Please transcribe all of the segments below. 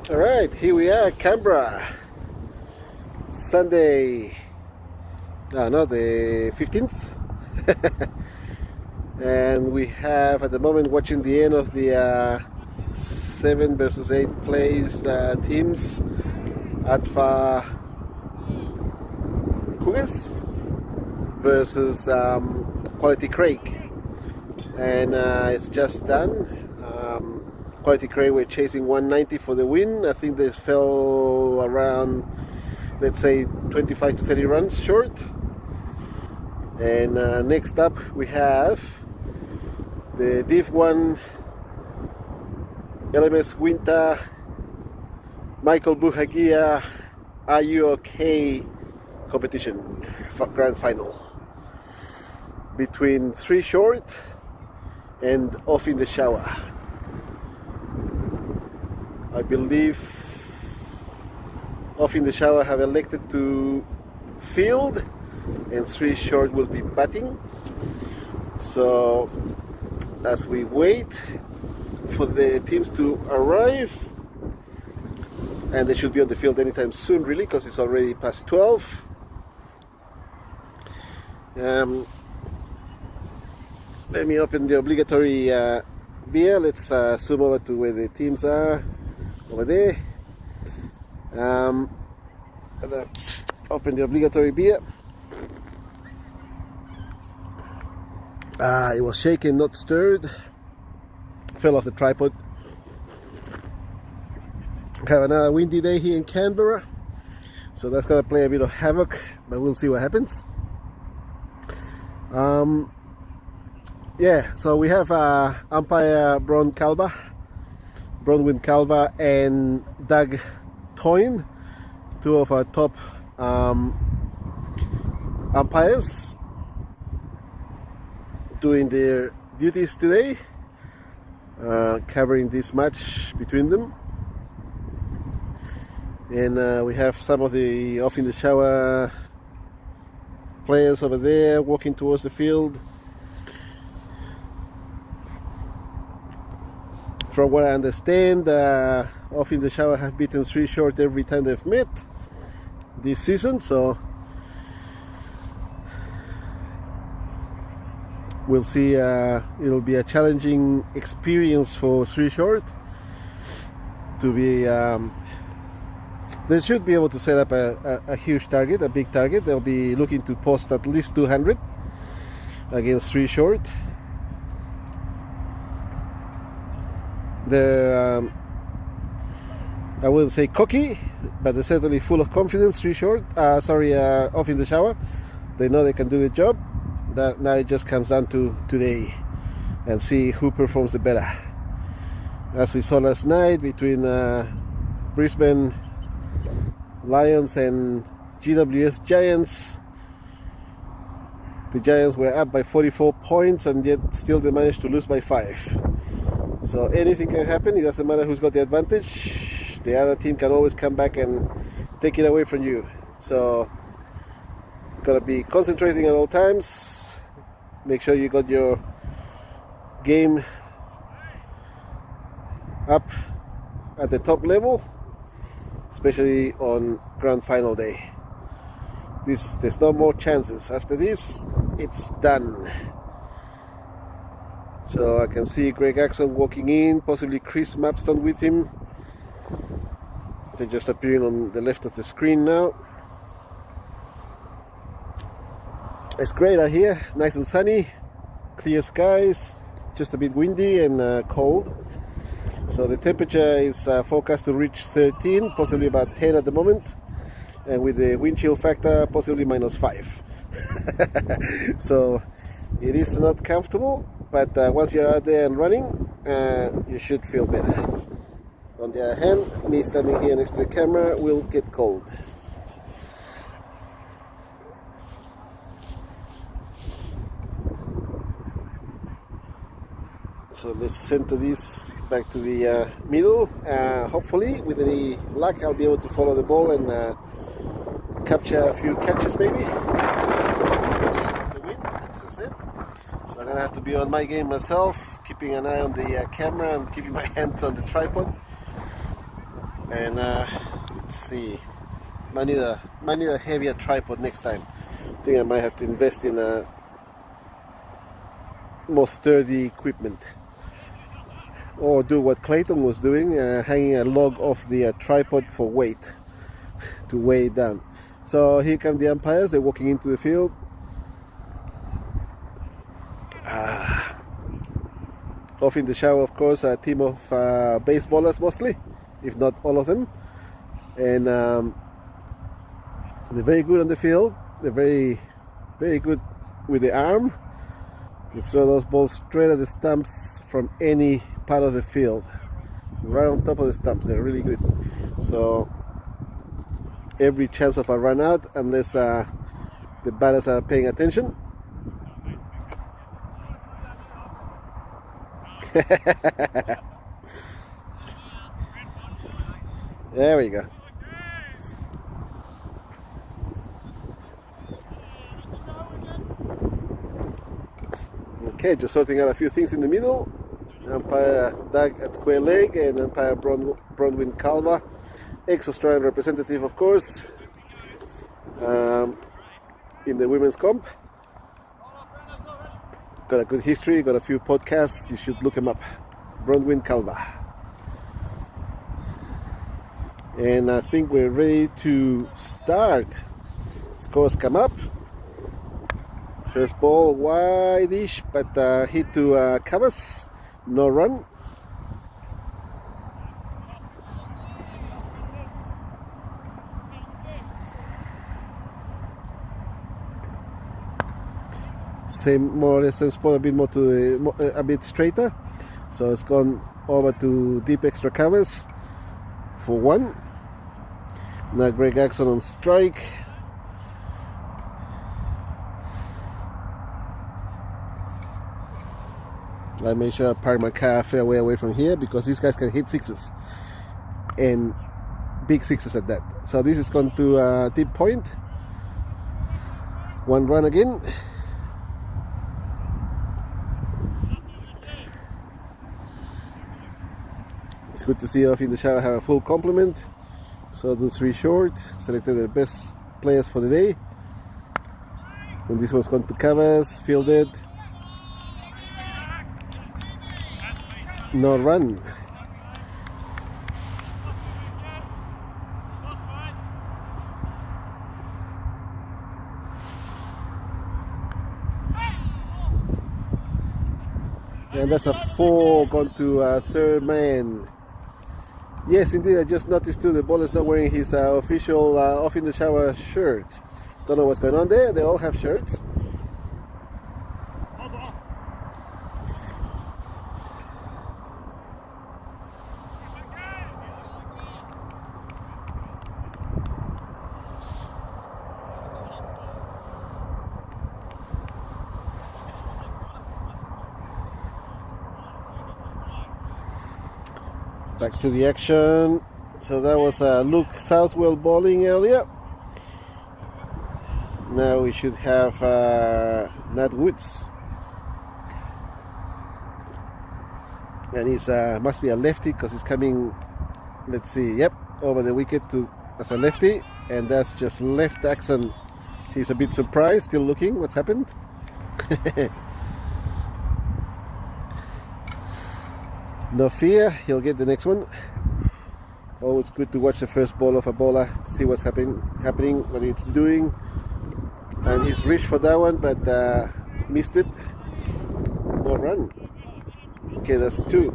Alright, here we are, Canberra. Sunday, no, the 15th. And we have at the moment watching the end of the 7 versus 8 plays teams. Atfa Cougars versus Quality Craig. And it's just done. Quality Craig were chasing 190 for the win. I think they fell around, let's say, 25 to 30 runs short. And next up we have the Div 1 LMS Winter Michael Buhagiar RUOK competition for grand final between 3 short and off in the shower. I believe off in the shower have elected to field and 3 short will be batting. So as we wait for the teams to arrive, and they should be on the field anytime soon really, because it's already past 12. Let me open the obligatory beer. Let's zoom over to where the teams are over there. Open the obligatory beer. It was shaken, not stirred. Fell off the tripod. Have another windy day here in Canberra, so that's gonna play a bit of havoc, but we'll see what happens. Yeah, so we have umpire Bronwyn Calva and Doug Toyne, 2 of our top umpires, doing their duties today, covering this match between them. And we have some of the off in the shower players over there walking towards the field. From what I understand, off in the shower have beaten 3 short every time they've met this season, so we'll see. It'll be a challenging experience for 3 short to be. They should be able to set up a huge target, a big target. They'll be looking to post at least 200 against 3 short. They're, I wouldn't say cocky, but they're certainly full of confidence. 3 short, off in the shower. They know they can do the job. Now it just comes down to today and see who performs the better. As we saw last night between Brisbane Lions and GWS Giants, the Giants were up by 44 points and yet still they managed to lose by 5. So anything can happen. It doesn't matter who's got the advantage. The other team can always come back and take it away from you. So gotta be concentrating at all times. Make sure you got your game up at the top level, especially on grand final day. There's no more chances. After this, it's done. So I can see Greg Axon walking in, possibly Chris Mapston with him. They're just appearing on the left of the screen now. It's great out here, nice and sunny, clear skies, just a bit windy and cold. So the temperature is forecast to reach 13, possibly about 10 at the moment, and with the wind chill factor possibly -5. So it is not comfortable, but once you're out there and running, you should feel better. On the other hand, me standing here next to the camera will get cold. So let's center this back to the middle. Hopefully, with any luck, I'll be able to follow the ball and capture a few catches maybe. That's the win, that's it. So I'm gonna have to be on my game myself, keeping an eye on the camera and keeping my hands on the tripod. And let's see, might need a heavier tripod next time. I think I might have to invest in a more sturdy equipment, or do what Clayton was doing, hanging a log off the tripod for weight to weigh it down. So here come the umpires. They're walking into the field. Off in the shower, of course, a team of baseballers mostly, if not all of them. And they're very good on the field. They're very, very good with the arm. You throw those balls straight at the stumps from any part of the field, right on top of the stumps. They're really good. So every chance of a run out, unless the batters are paying attention. There we go. Okay, just sorting out a few things in the middle. Umpire Doug at square leg, and umpire Bronwyn Calva, ex-Australian representative, of course, in the women's comp. Got a good history, got a few podcasts. You should look him up. Bronwyn Calva. And I think we're ready to start. Scores come up. First ball wide-ish, but hit to covers. No run. Same, more or less, same spot, a bit more to the, a bit straighter. So it's gone over to deep extra covers for one. Now Greg Axon on strike. I made sure I park my car fairway away from here because these guys can hit sixes, and big sixes at that. So this is gone to deep point. One run again. It's good to see Off in the Shower have a full complement. So do three short, selected their best players for the day. When this one's gone to covers, fielded. No run. And that's a 4 gone to third man. Yes, indeed, I just noticed too the bowler's not wearing his official Off in the Shower shirt. Don't know what's going on there. They all have shirts. Back to the action. So that was Luke Southwell bowling earlier. Now we should have Nat Woods. And he's must be a lefty because he's coming, let's see, yep, over the wicket as a lefty. And that's just left Axon. He's a bit surprised, still looking what's happened. No fear, he'll get the next one. Always good to watch the first ball of a bowler to see what's happening, what it's doing. And he's reached for that one, but missed it. No run. Okay, that's 2.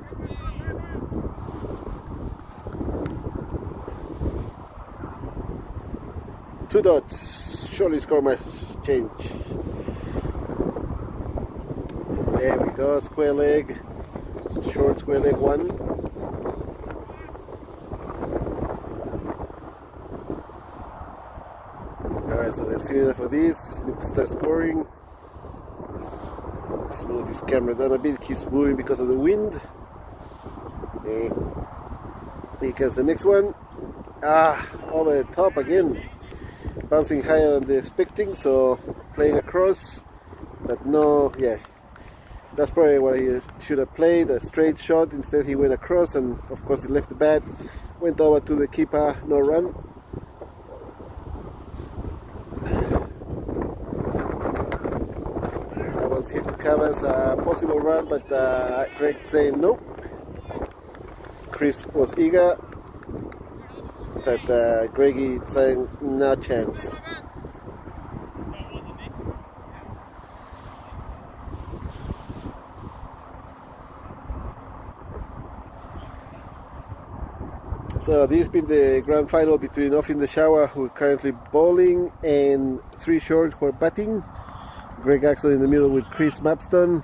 Two dots. Surely score might change. There we go, square leg. Short square leg 1. Alright, so they've seen enough of these. Need to start scoring. Let's move this camera down a bit. It keeps moving because of the wind. Okay. Here comes the next one. Over the top again. Bouncing higher than they're expecting, so playing across. But no, yeah. That's probably what he should have played, a straight shot. Instead he went across, and of course he left the bat. went over to the keeper, no run. That was hit to covers, possible run, but Greg saying nope. Chris was eager, but Greggy saying no chance. So this has been the grand final between Off in the Shower, who are currently bowling, and Three Short, who are batting. Greg Axel in the middle with Chris Mapston.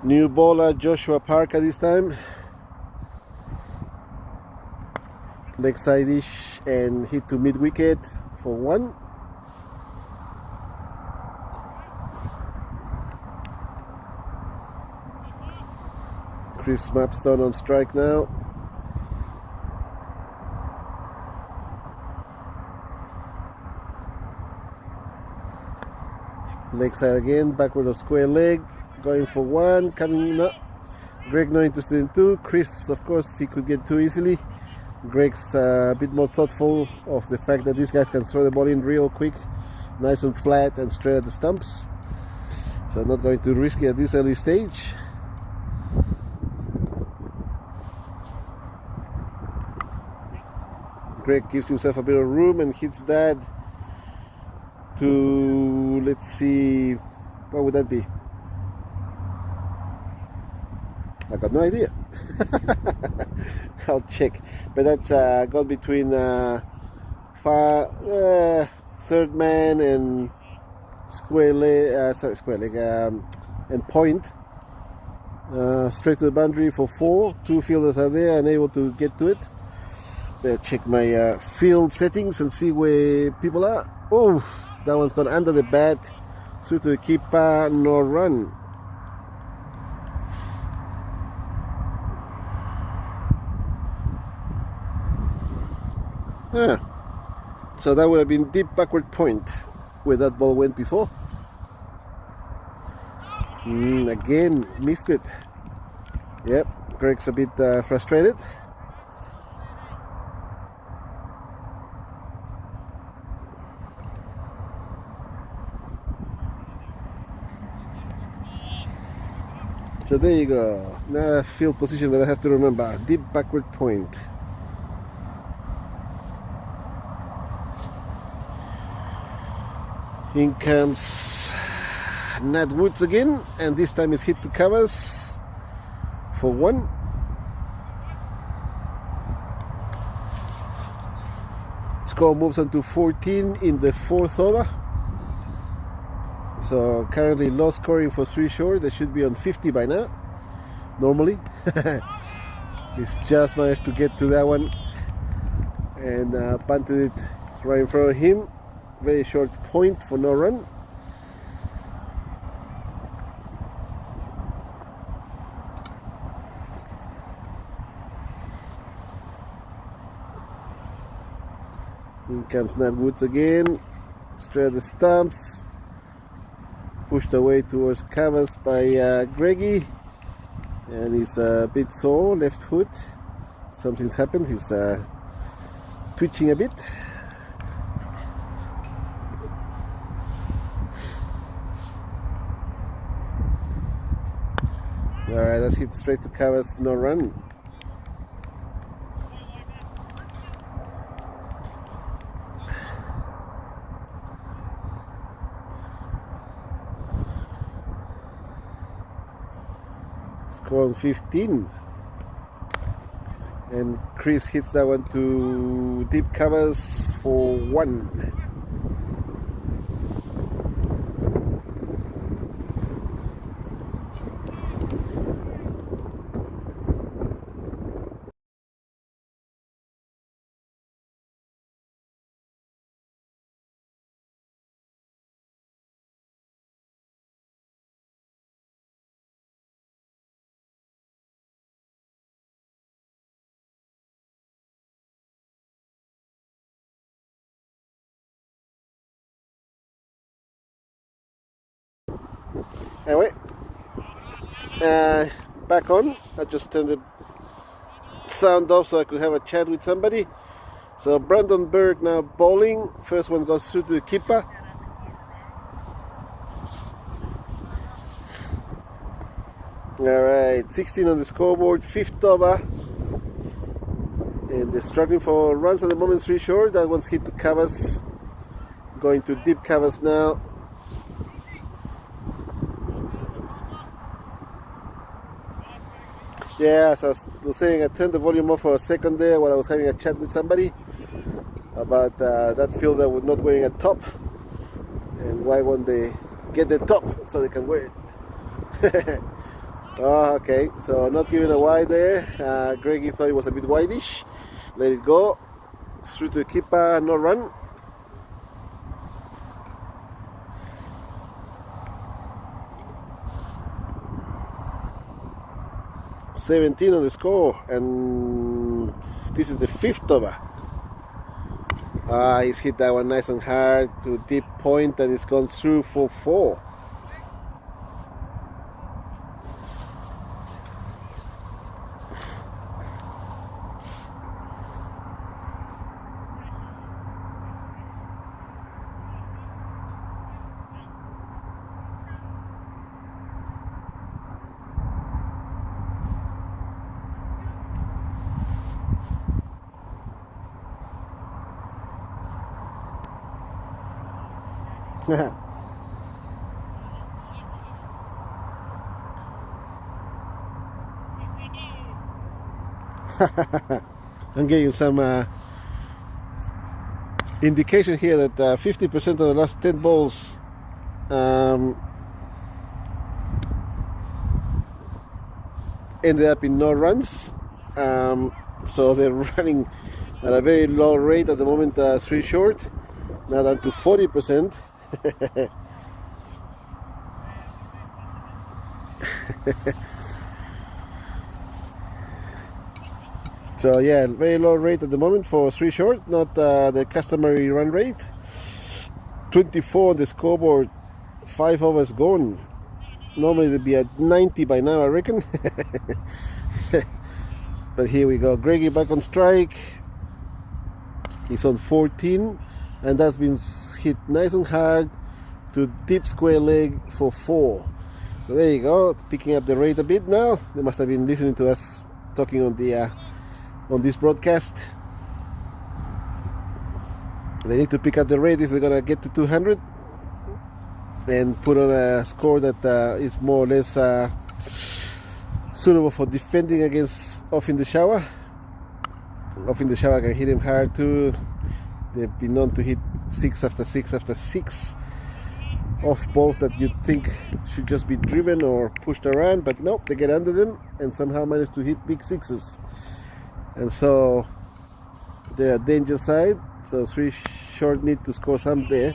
New bowler Joshua Parker this time. Leg side-ish and hit to mid-wicket for 1. Chris Mapston on strike now. Leg side again, backward of square leg, going for 1, coming up. Greg not interested in 2. Chris, of course, he could get 2 easily. Greg's a bit more thoughtful of the fact that these guys can throw the ball in real quick, nice and flat and straight at the stumps. So not going to risk it at this early stage. Greg gives himself a bit of room and hits that to, let's see, what would that be? I got no idea. I'll check. But that's gone between third man and square leg, and point. Straight to the boundary for 4. 2 fielders are there, unable to get to it. Better check my field settings and see where people are. Oh, that one's gone under the bat, through to the keeper, no run. So that would have been deep backward point where that ball went before. Again, missed it. Yep, Greg's a bit frustrated. So there you go. Now field position that I have to remember. Deep backward point. In comes Nat Woods again, and this time is hit to covers for 1. Score moves on to 14 in the 4th over. So currently low scoring for Three Short. They should be on 50 by now, normally. He's just managed to get to that one and punted it right in front of him. Very short point for no run. In comes Nat Woods again, straight at the stumps, pushed away towards covers by Greggy, and he's a bit sore, left foot. Something's happened, he's twitching a bit. Alright, that's hit straight to covers, no run. Score on 15. And Chris hits that one to deep covers for 1. Anyway, back on. I just turned sound off so I could have a chat with somebody. So Brandon Berg now bowling. First one goes through to the keeper. Alright, 16 on the scoreboard, 5th over. And they're struggling for runs at the moment, 3 short. That one's hit to covers. Going to deep covers now. Yeah, as I was saying, I turned the volume off for a second there while I was having a chat with somebody about that fielder was not wearing a top. And why won't they get the top so they can wear it? Oh, okay, so not giving a wide there. Greggy thought it was a bit wideish. Let it go. Through to the keeper, no run. $17 on the score, and this is the 5th over. He's hit that one nice and hard to deep point, and it's gone through for 4. I'm getting some indication here that 50% of the last 10 balls ended up in no runs. So they're running at a very low rate at the moment, 3 short, now down to 40%. So yeah, very low rate at the moment for 3 short, not the customary run rate. 24 on the scoreboard, 5 overs gone. Normally they'd be at 90 by now, I reckon. But here we go, Greggy back on strike. He's on 14, and that's been hit nice and hard to deep square leg for 4. So there you go, picking up the rate a bit now. They must have been listening to us talking on the on this broadcast. They need to pick up the rate if they're gonna get to 200 and put on a score that is more or less suitable for defending against off in the shower. Off in the shower can hit him hard too. They've been known to hit 6 after 6 after 6 off balls that you'd think should just be driven or pushed around, but no, they get under them and somehow manage to hit big 6s. And so they're a danger side. So 3 short need to score some there,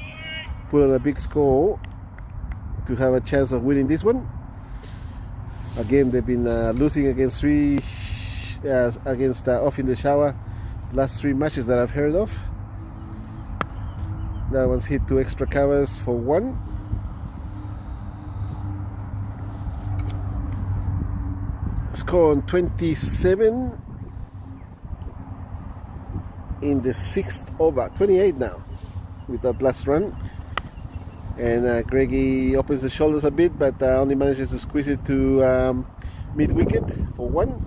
put on a big score to have a chance of winning this one. Again, they've been losing against off in the shower last 3 matches that I've heard of. That one's hit 2 extra covers for 1. Score on 27 in the 6th over, 28 now with that last run. And Greggy opens the shoulders a bit, but only manages to squeeze it to mid-wicket for 1.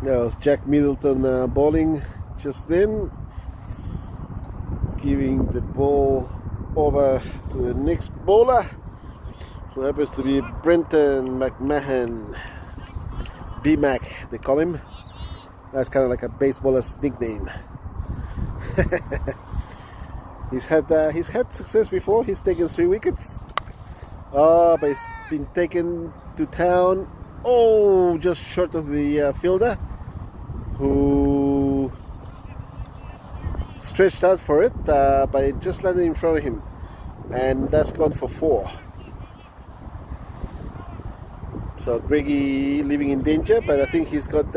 That was Jack Middleton bowling just then, giving the ball over to the next bowler, who happens to be Brenton McMahon. B-Mac, they call him. That's kind of like a baseballer's nickname. He's had success before. He's taken 3 wickets. But he's been taken to town. Oh, just short of the fielder, who stretched out for it, but it just landed in front of him, and that's gone for 4. So Greggy living in danger, but I think he's got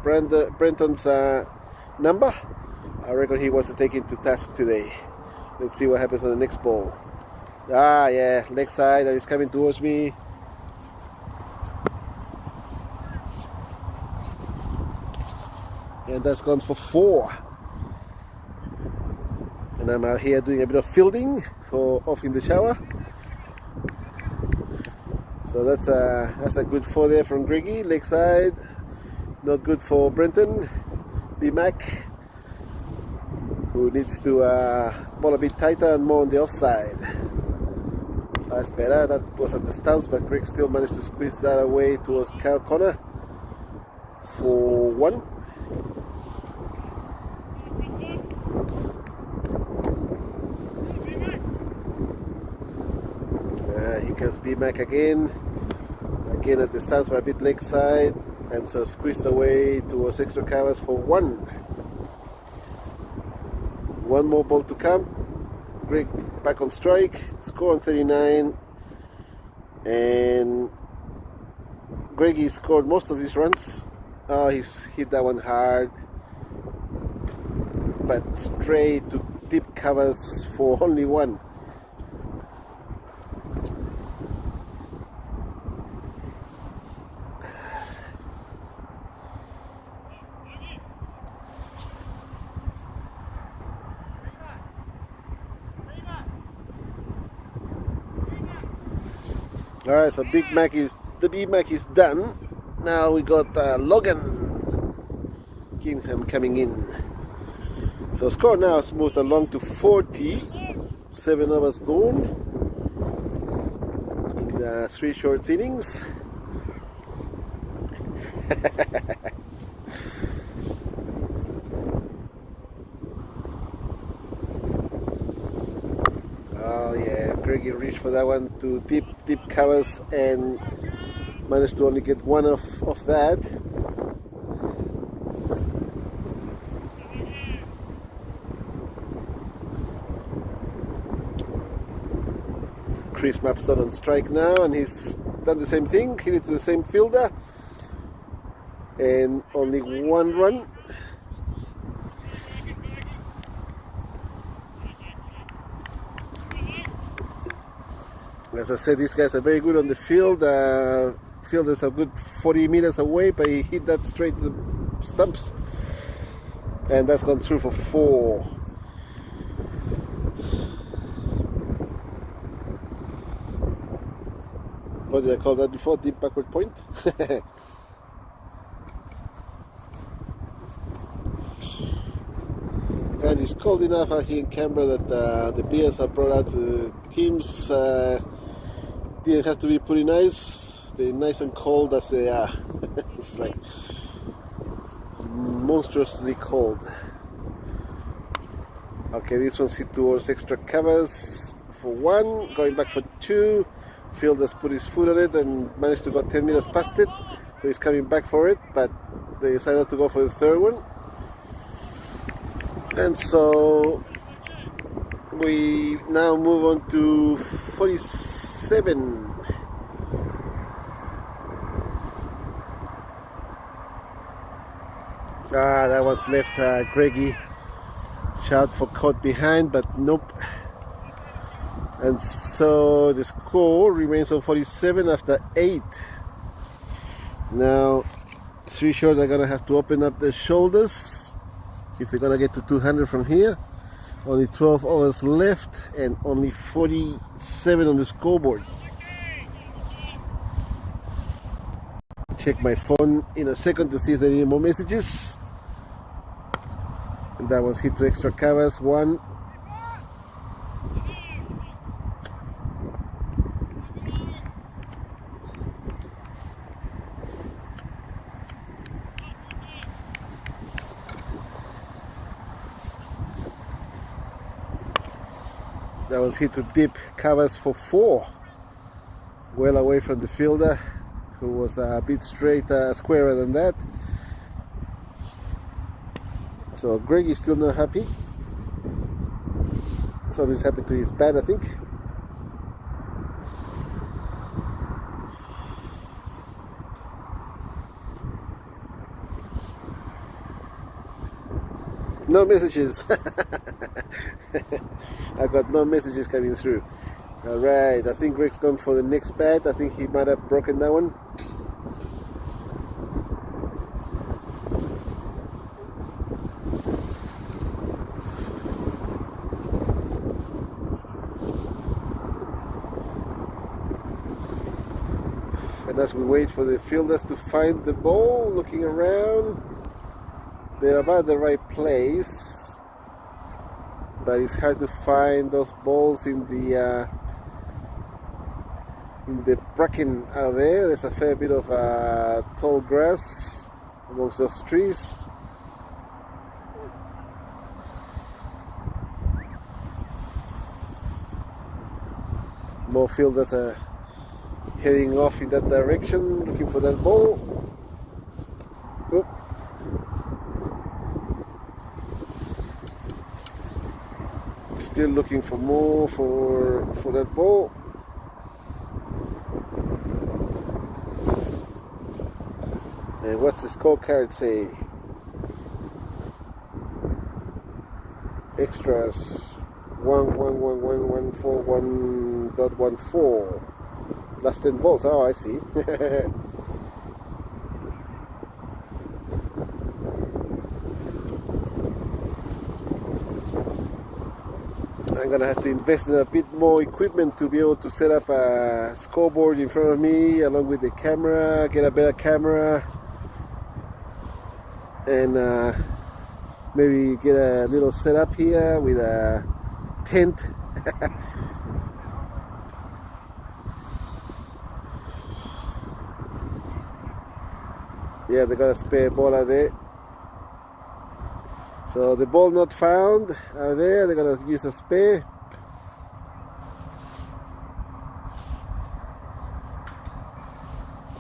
Brenton's number. I reckon he wants to take him to task today. Let's see what happens on the next ball. Ah, yeah, leg side, and he's coming towards me. And that's gone for 4. And I'm out here doing a bit of fielding for off in the shower. So that's a good 4 there from Greggy, leg side. Not good for Brenton, B-Mac, who needs to ball a bit tighter and more on the offside. That's better. That was at the stumps, but Greg still managed to squeeze that away towards Cal corner for 1. Here comes B-Mac again at the stance by a bit leg side, and so squeezed away towards extra covers for 1. 1 more ball to come. Greg back on strike, score on 39, and Greggy scored most of these runs. Oh, he's hit that one hard, but straight to deep covers for only 1. Alright, so the Big Mac is done. Now we got Logan Kingham coming in. So score now has moved along to 40. 7 overs gone in the 3 short innings. Oh yeah, Greggy reached for that one to deep covers and managed to only get 1 of that. Chris Mapstone on strike now, and he's done the same thing, hit it to the same fielder, and only 1 run. As I said, these guys are very good on the field. Fielders are good 40 meters away, but he hit that straight to the stumps, and that's gone through for 4. What did I call that before? Deep backward point? And it's cold enough out here in Canberra that the beers are brought out to the teams. Didn't have to be pretty nice. They're nice and cold as they are. It's like monstrously cold. Okay, this one's hit towards extra covers for 1, going back for 2. Fielder's put his foot on it and managed to go 10 meters past it, so he's coming back for it, but they decided to go for the 3rd one. And so we now move on to 47. That one's left Greggy. Shout for caught behind, but nope. And so the score remains on 47 after 8. Now 3 short are gonna have to open up their shoulders if they're gonna get to 200 from here. Only 12 overs left and only 47 on the scoreboard. Check my phone in a second to see if there are any more messages. And that was hit to extra covers, 1. That was hit to deep covers for 4. Well away from the fielder, who was a bit straight, squarer than that. So Greg is still not happy. Something's happened to his bat, I think. No messages. I got no messages coming through. Alright, I think Greg's gone for the next bat. I think he might have broken that one. And as we wait for the fielders to find the ball, looking around, they're about the right place, but it's hard to find those balls in the bracken out there. There's a fair bit of tall grass amongst those trees. More fielders are heading off in that direction, looking for that ball. Oop. Still looking for more for that ball. And what's the scorecard say? Extras 1.14. Last 10 balls. Oh, I see. I'm gonna have to invest in a bit more equipment to be able to set up a scoreboard in front of me, along with the camera, get a better camera, and maybe get a little setup here with a tent. Yeah, they got a spare ball out there. So the ball not found out there, they're gonna use a spare.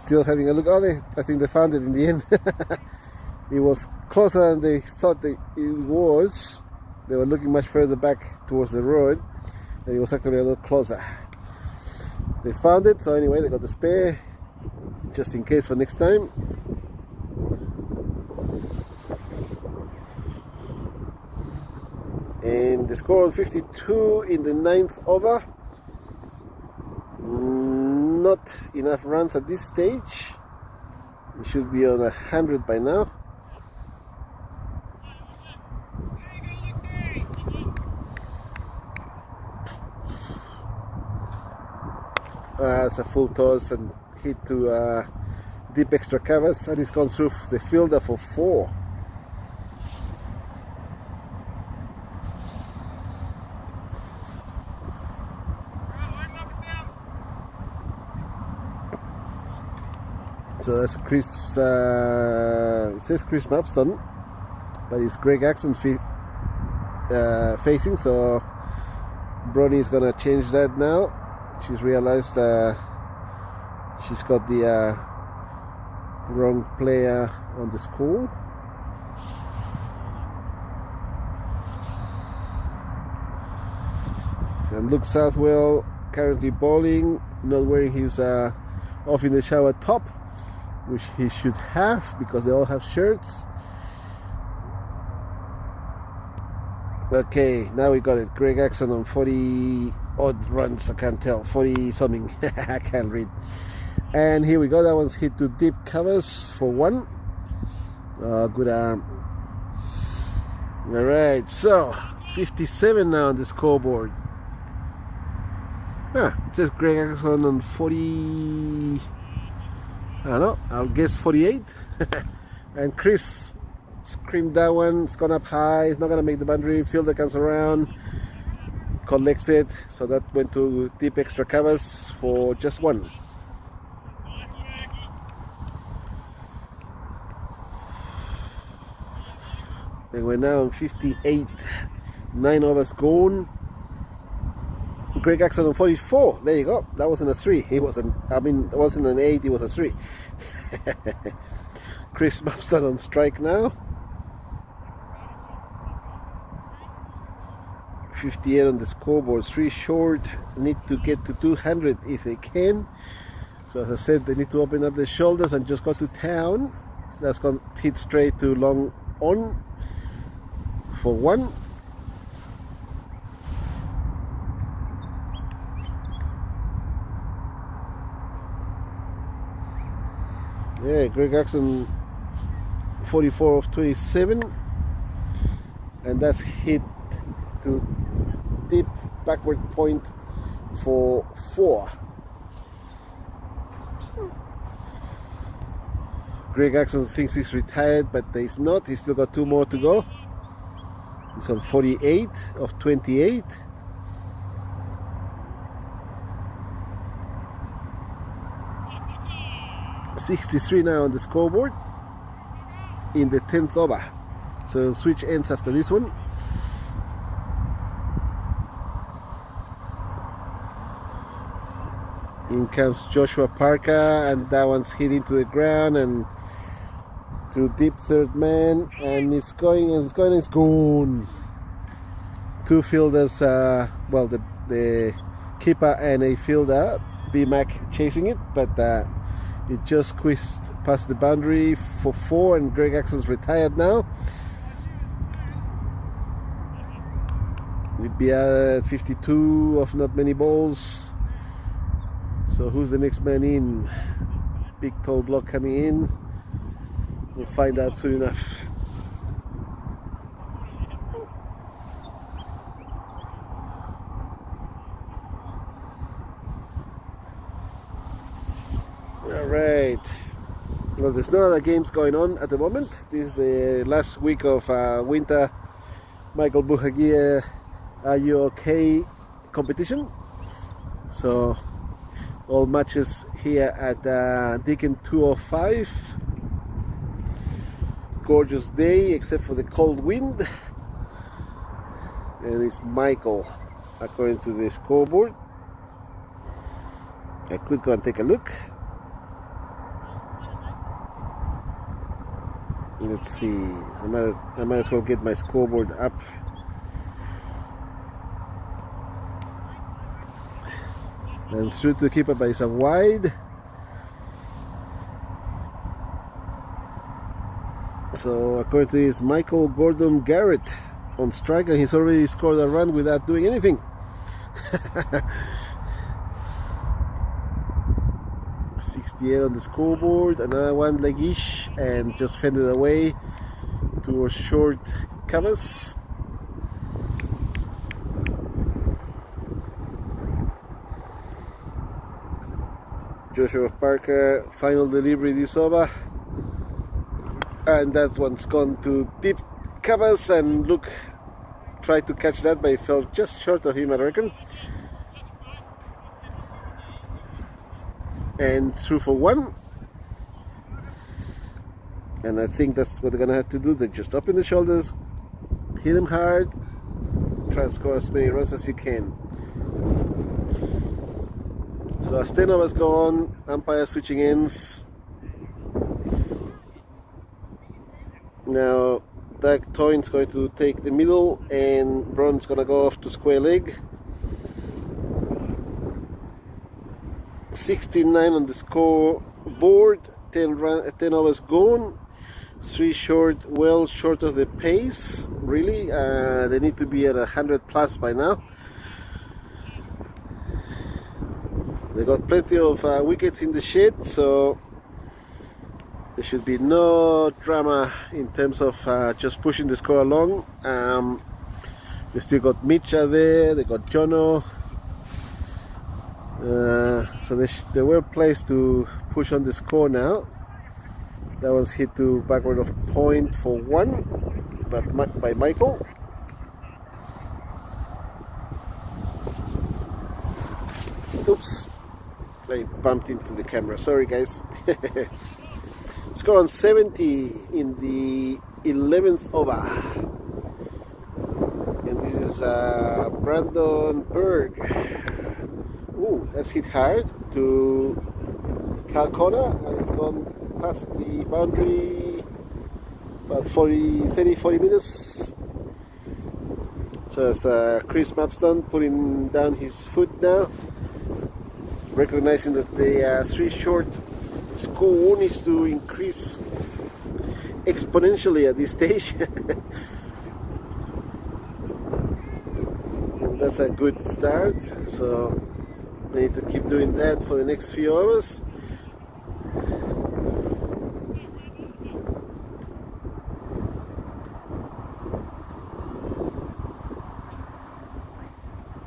Still having a look. Oh, I think they found it in the end. It was closer than they thought that it was. They were looking much further back towards the road, and it was actually a little closer. They found it, so anyway, they got the spare, just in case for next time. And the score on 52 in the 9th over. Not enough runs at this stage. We should be on 100 by now. It's a full toss and hit to deep extra covers, and it's gone through the fielder for 4. So that's Chris, it says Chris Mapston, but it's Greg Axon facing, so Bronnie is going to change that now. She's realized she's got the wrong player on the score. And Luke Southwell currently bowling, not wearing his off in the shower top, which he should have because they all have shirts. Okay, now we got it. Greg Axon on 40 odd runs. I can't tell, 40 something. I can't read. And here we go. That one's hit to deep covers for 1. Good arm. All right, so 57 now on the scoreboard. It says Greg Axon on 40. I don't know, I'll guess 48. And Chris screamed that one. It's gone up high. It's not going to make the boundary. Fielder comes around, collects it. So that went to deep extra covers for just 1. And we're now on 58. 9 overs gone. Greg Axon on 44. There you go. That wasn't a 3. It wasn't. I mean, it wasn't an 8. It was a 3. Chris Mapston on strike now. 58 on the scoreboard. 3 short. Need to get to 200 if they can. So as I said, they need to open up their shoulders and just go to town. That's going to hit straight to long on for 1. Yeah, Greg Axon 44 of 27, and that's hit to deep backward point for 4. Greg Axon thinks he's retired, but he's not. He's still got 2 more to go. It's on 48 of 28. $63 now on the scoreboard in the 10th over. So switch ends after this one. In comes Joshua Parker, and that one's hit into the ground and to deep third man, and it's going and it's going and it's gone. 2 fielders, well, the keeper and a fielder, B-Mac chasing it, but it just squeezed past the boundary for 4, and Greg Axon's retired now. We'd be at 52 of not many balls. So who's the next man in? Big tall block coming in. We'll find out soon enough. Alright. Well, there's no other games going on at the moment. This is the last week of winter Michael Buhagiar RUOK competition. So all matches here at Deakin 205. Gorgeous day except for the cold wind, and it's Michael according to the scoreboard. I could go and take a look. Let's see, I might as well get my scoreboard up. And through to keeper, but it's a wide. So according to this, Michael Gordon Garrett on strike, and he's already scored a run without doing anything. 68 on the scoreboard, another one leg-ish, and just fended away towards short covers. Joshua Parker, final delivery this over, and that one's gone to deep covers, and Luke tried to catch that, but he fell just short of him, I reckon. And through for 1, and I think that's what they're gonna have to do. They just open the shoulders, hit him hard, try and score as many runs as you can. So as 10 overs go on, umpire switching ends. Now Doug Toyn's going to take the middle, and Bron's gonna go off to square leg. 69 on the scoreboard, 10 overs gone, 3 short, well short of the pace, really. They need to be at 100 plus by now. They got plenty of wickets in the shed, so there should be no drama in terms of just pushing the score along. They still got Mitcha there, they got Jono. So they were placed to push on the score now. That was hit to backward of point for 1, but by Michael. Oops, I bumped into the camera. Sorry, guys. Score on 70 in the 11th over, and this is Brandon Berg. Ooh, that's hit hard to Calcona, and it's gone past the boundary about 30-40 meters. So it's Chris Mapstone putting down his foot now, recognizing that the 3 short score needs to increase exponentially at this stage. that's a good start. So I need to keep doing that for the next few hours.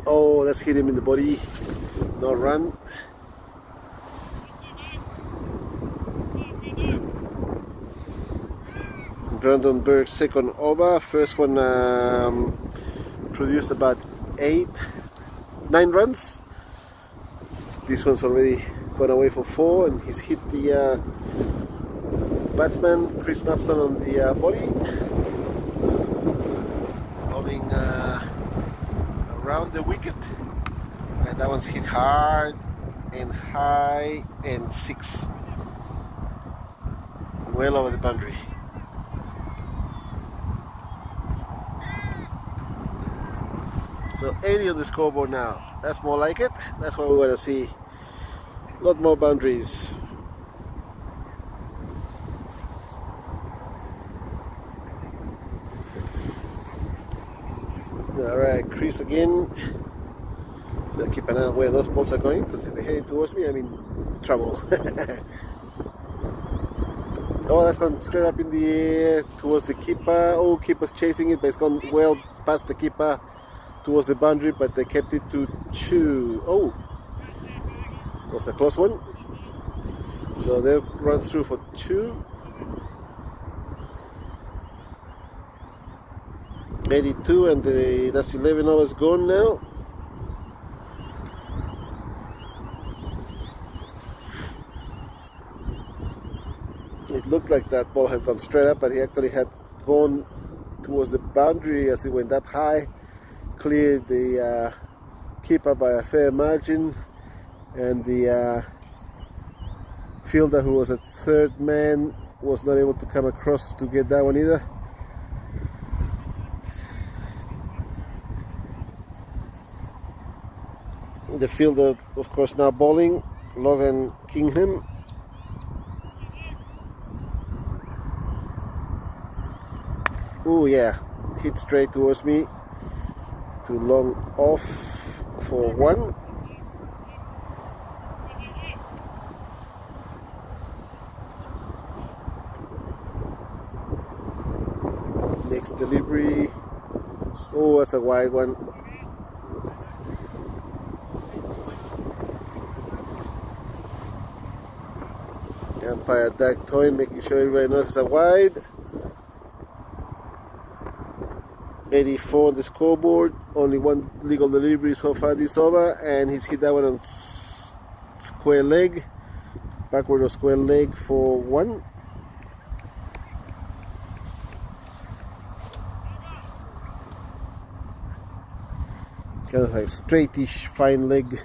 Oh, let's hit him in the body. No run. Brandon Berg's second over. First one produced about 9 runs. This one's already gone away for 4, and he's hit the batsman Chris Mapston on the body, bowling around the wicket, and that one's hit hard and high and 6, well over the boundary. So 80 on the scoreboard now. That's more like it. That's what we want to see. A lot more boundaries. Alright, Chris again. I'll keep an eye on where those balls are going, because if they're heading towards me, I'm in trouble. Oh, that's gone straight up in the air towards the keeper. Oh, keeper's chasing it, but it's gone well past the keeper towards the boundary, but they kept it to 2. Oh, that's a close one. So they run through for 2. 82, and that's 11 hours gone now. It looked like that ball had gone straight up, but he actually had gone towards the boundary as it went up high, cleared the keeper by a fair margin, and the fielder, who was a third man, was not able to come across to get that one either. The fielder, of course, now bowling, Logan Kingham. Oh yeah, hit straight towards me. Too long off for 1. Next delivery. Oh, that's a wide one. Umpire Doug Toyn making sure everybody knows it's a wide. 84 on the scoreboard. Only 1 legal delivery so far this over, and he's hit that one on square leg, backward or square leg for 1. Kind of like straightish fine leg.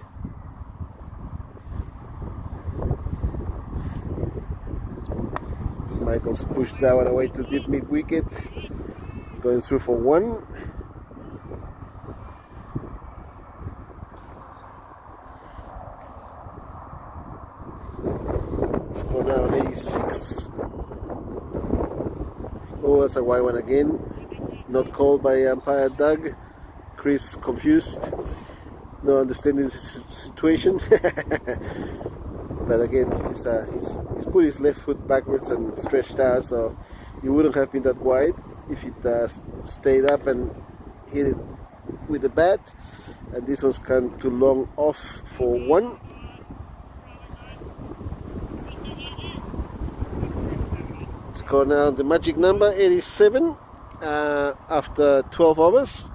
Michael's pushed that one away to deep mid wicket, going through for 1. Score now on 86. Oh, that's a wide one again. Not called by umpire Doug. Chris confused, not understanding the situation. But again, he's put his left foot backwards and stretched out, so it wouldn't have been that wide if it stayed up and hit it with the bat. And this one's come too long off for 1. Score now the magic number 87 after 12 overs.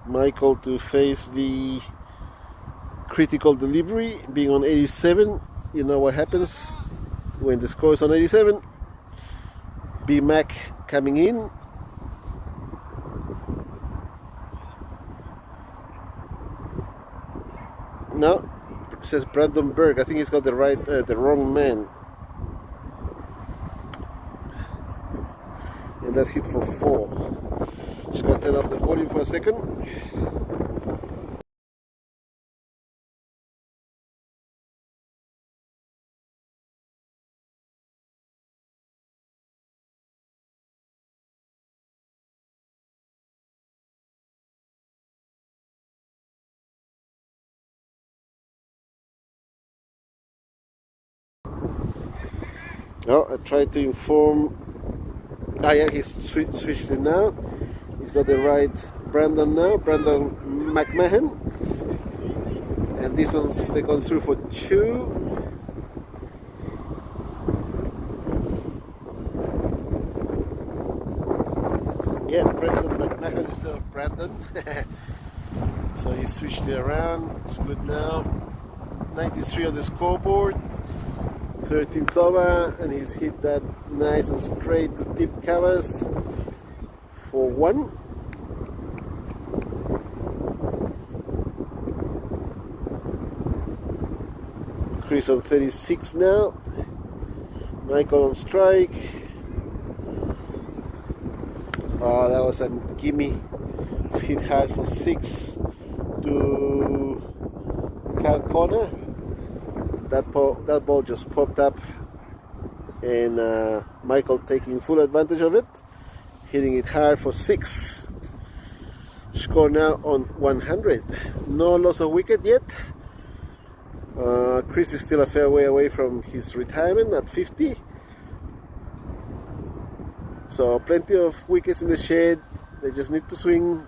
Michael to face the critical delivery, being on 87. You know what happens when the score is on 87. B Mac coming in. No, it says Brandon Berg. I think he's got the wrong man. And that's hit for 4. Just gonna turn off the volume for a second. Oh, I tried to inform. Ah, yeah, he's switched it now. He's got the right Brandon now, Brandon McMahon. And this one's they gone through for 2. Yeah, Brandon McMahon is still Brandon. So he switched it around. It's good now. 93 on the scoreboard. 13th over, and he's hit that nice and straight to tip covers for 1. Chris on 36 now. Michael on strike. Oh, that was a gimme. It's hit hard for 6 to Cal corner. That ball just popped up, and Michael taking full advantage of it, hitting it hard for 6. Score now on 100. No loss of wicket yet. Chris is still a fair way away from his retirement at 50. So plenty of wickets in the shed. They just need to swing,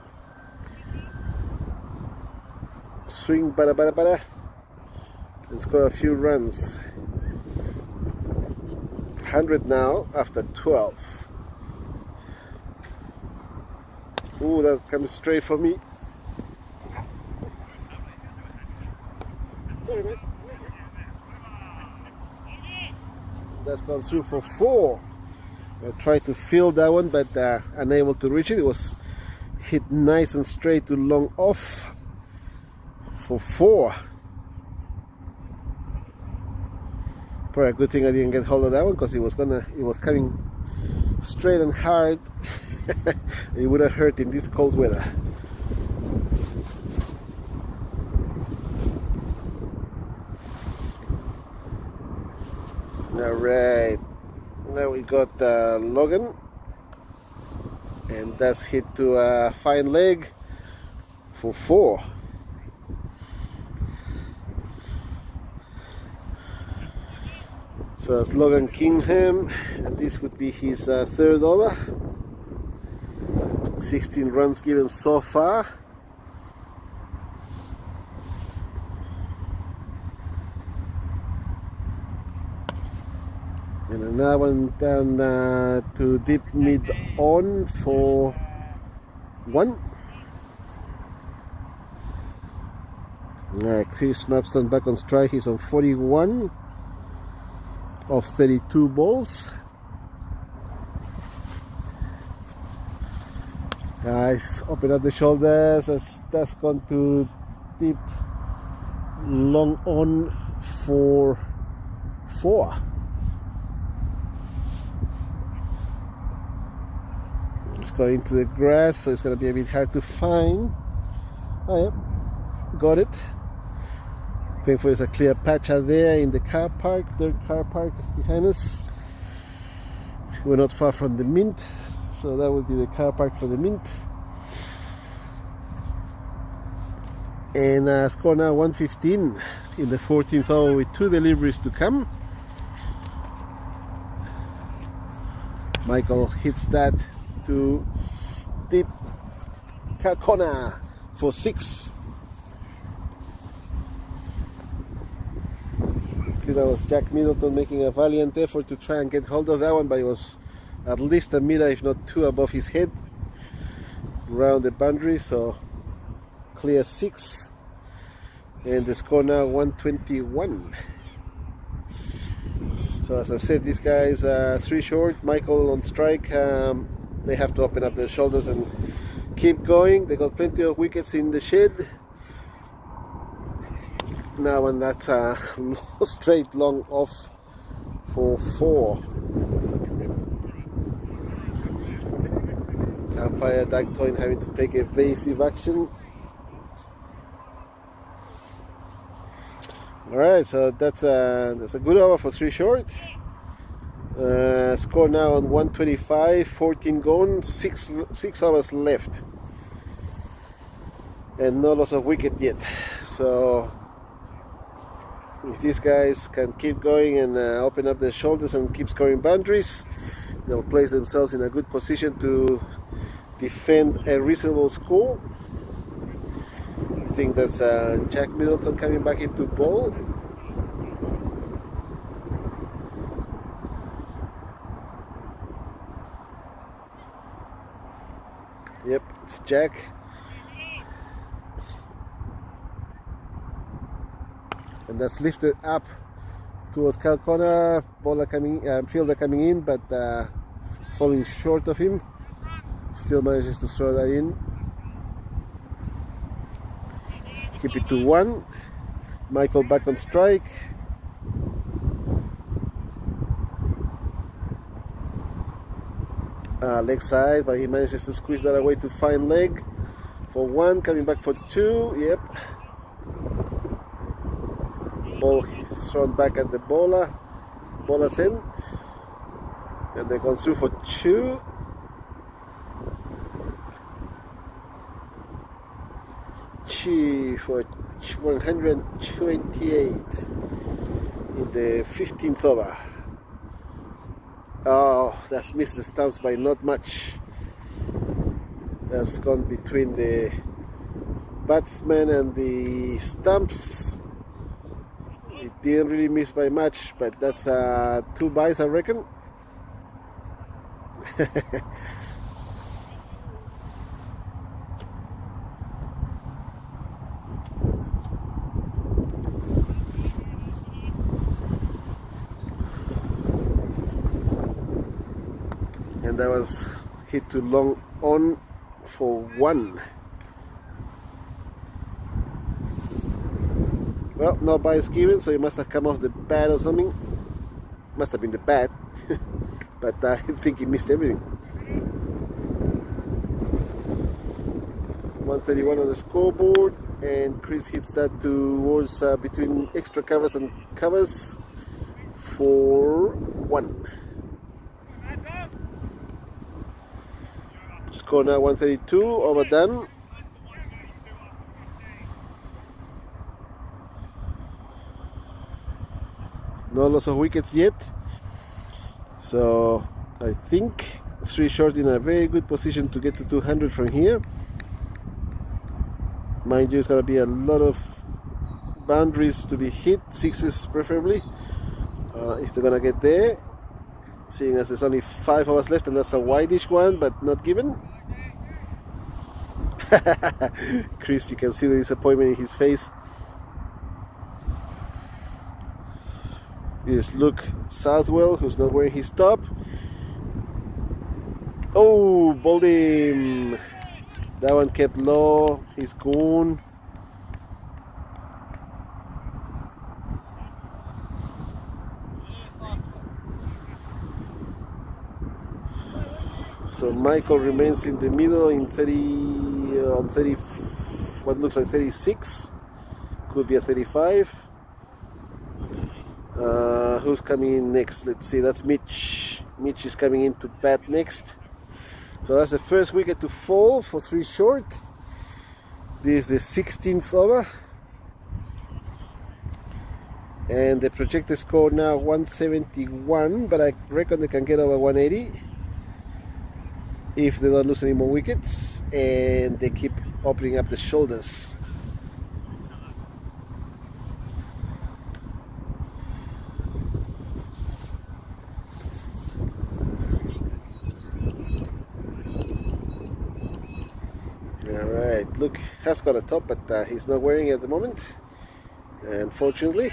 bara, and score a few runs. 100 now after 12. Ooh, that comes straight for me. Sorry, mate. That's gone through for 4. I tried to field that one, but unable to reach it. It was hit nice and straight to long off for 4. Probably a good thing I didn't get hold of that one, because it was coming straight and hard. It would have hurt in this cold weather. All right, now we got Logan, and that's hit to a fine leg for 4. So that's Logan Kingham, and this would be his 3rd over. 16 runs given so far. And another one down to deep mid on for 1. Chris Snapston back on strike. He's on 41 of 32 balls. Guys, open up the shoulders. That's gone to deep long on for 4. It's going into the grass, so it's going to be a bit hard to find. Oh yeah, got it. Thankfully there's a clear patch out there in the car park, dirt car park behind us. We're not far from the Mint, so that would be the car park for the Mint. And score now 115 in the 14th over with 2 deliveries to come. Michael hits that to deep corner for 6. That was Jack Middleton making a valiant effort to try and get hold of that one, but it was at least a meter, if not 2, above his head, around the boundary. So clear 6, and the score now 121. So as I said, these guys 3 short. Michael on strike. They have to open up their shoulders and keep going. They got plenty of wickets in the shed. Now, and that's a straight long off for 4. Umpire Doug Toyne having to take evasive action. Alright, so that's a good over for 3 short. Score now on 125, 14 gone, 6 overs left. And no loss of wicket yet. So If these guys can keep going and open up their shoulders and keep scoring boundaries, they'll place themselves in a good position to defend a reasonable score. I think that's Jack Middleton coming back into ball. Yep, it's Jack. And that's lifted up towards Cal Connor. Fielder coming in, but falling short of him. Still manages to throw that in. Keep it to 1. Michael back on strike. Leg side, but he manages to squeeze that away to fine leg for 1. Coming back for 2. Yep. Ball thrown back at the bowler's end, and they gone through for 2. For 128 in the 15th over. Oh, that's missed the stumps by not much. That's gone between the batsman and the stumps. It didn't really miss by much, but that's 2 byes, I reckon. And that was hit to long on for 1. Well, no byes given, so he must have come off the bat or something. Must have been the bat, but I think he missed everything. 131 on the scoreboard, and Chris hits that towards between extra covers and covers for 1. Score now 132, overdone. No loss of wickets yet. So I think Sri Short in a very good position to get to 200 from here. Mind you, it's going to be a lot of boundaries to be hit, 6s preferably, if they're going to get there. Seeing as there's only 5 hours left, and that's a wideish one, but not given. Chris, you can see the disappointment in his face. This is Luke Southwell, who's not wearing his top. Oh, bowled him. That one kept low. He's gone. So Michael remains in the middle in 30, what looks like 36. Could be a 35. Who's coming in next? Let's see, that's Mitch. Mitch is coming in to bat next. So that's the first wicket to fall for Sri Short. This is the 16th over. And the projected score now 171, but I reckon they can get over 180 if they don't lose any more wickets and they keep opening up the shoulders. Alright, Luke has got a top, but he's not wearing it at the moment, unfortunately.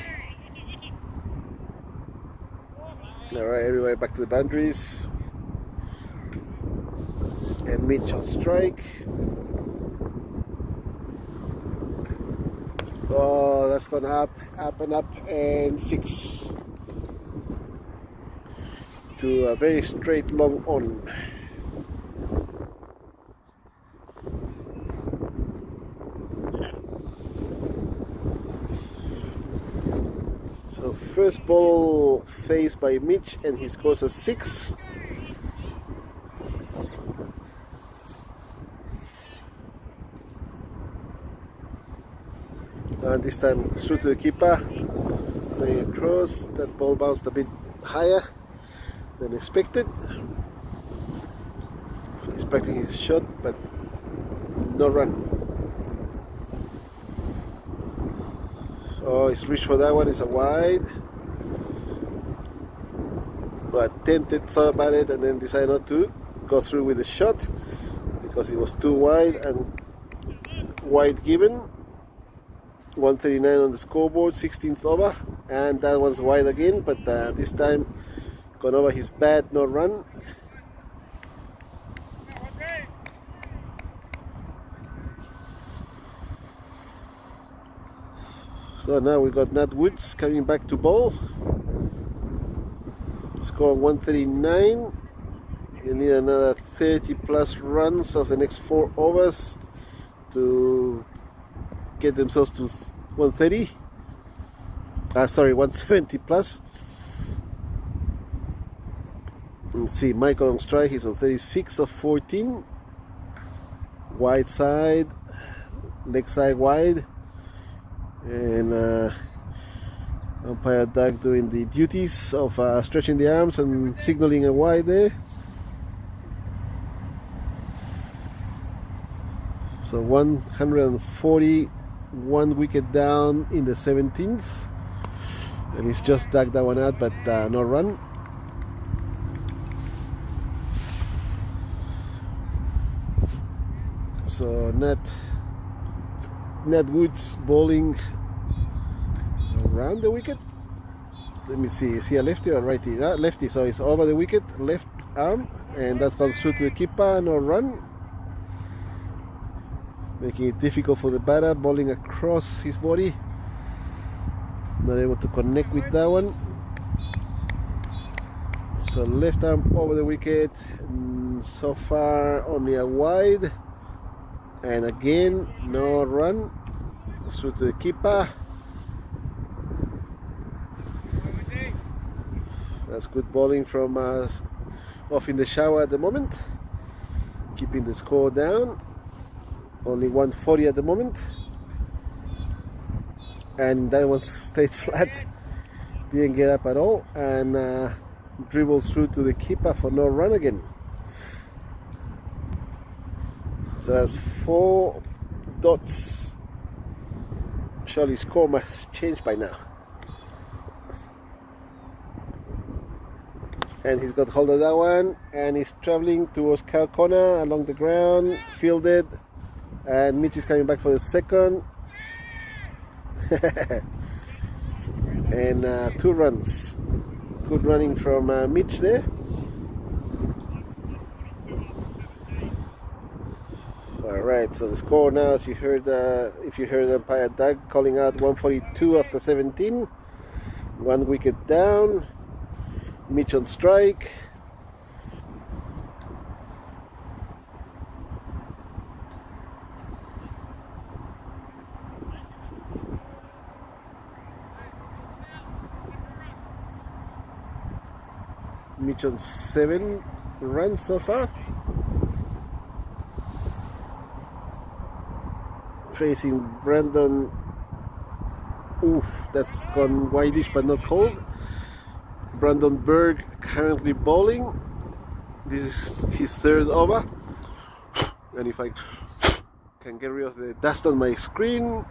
Alright, everywhere back to the boundaries. And Mitch on strike. Oh, that's gone up and up, and 6 to a very straight long on. So first ball faced by Mitch, and he scores a 6. And this time through to the keeper Play across. That ball bounced a bit higher than expected. So he's practicing his shot, but no run. So he's reached for that one. It's a wide. But tempted, thought about it, and then decided not to go through with the shot because it was too wide, and wide given. 139 on the scoreboard, 16th over, and that one's wide again, but this time gone over his bat, no run. So now we got Nat Woods coming back to bowl. Score 139. They need another 30 plus runs of the next 4 overs to get themselves to 130. Sorry, 170 plus. Let's see, Michael on strike, he's on 36 of 14. Wide side, leg side wide. And umpire Doug doing the duties of stretching the arms and signaling a wide there. So 141 wicket down in the 17th, and he's just dug that one out, but no run. So Nat Woods bowling around the wicket. Let me see, is he a lefty or righty? Lefty, so it's over the wicket, left arm, and that comes through to the keeper, no run. Making it difficult for the batter, bowling across his body. Not able to connect with that one. So left arm over the wicket, so far only a wide. And again, no run. Through to the keeper. That's good bowling from off in the shower at the moment. Keeping the score down. Only 140 at the moment. And that one stayed flat. Didn't get up at all. And dribbles through to the keeper for no run again. So that's 4 dots. Surely score must change by now. And he's got hold of that one, and he's traveling towards Cow Corner along the ground, fielded, and Mitch is coming back for the second. And 2 runs. Good running from Mitch there. Alright, so the score now, as you heard, if you heard umpire Doug calling out 142 after 17, 1 wicket down, Mitch on strike. Mitch on 7 runs so far. Facing Brandon. Oof, that's gone whitish but not cold. Brandon Berg currently bowling. This is his 3rd over. And if I can get rid of the dust on my screen,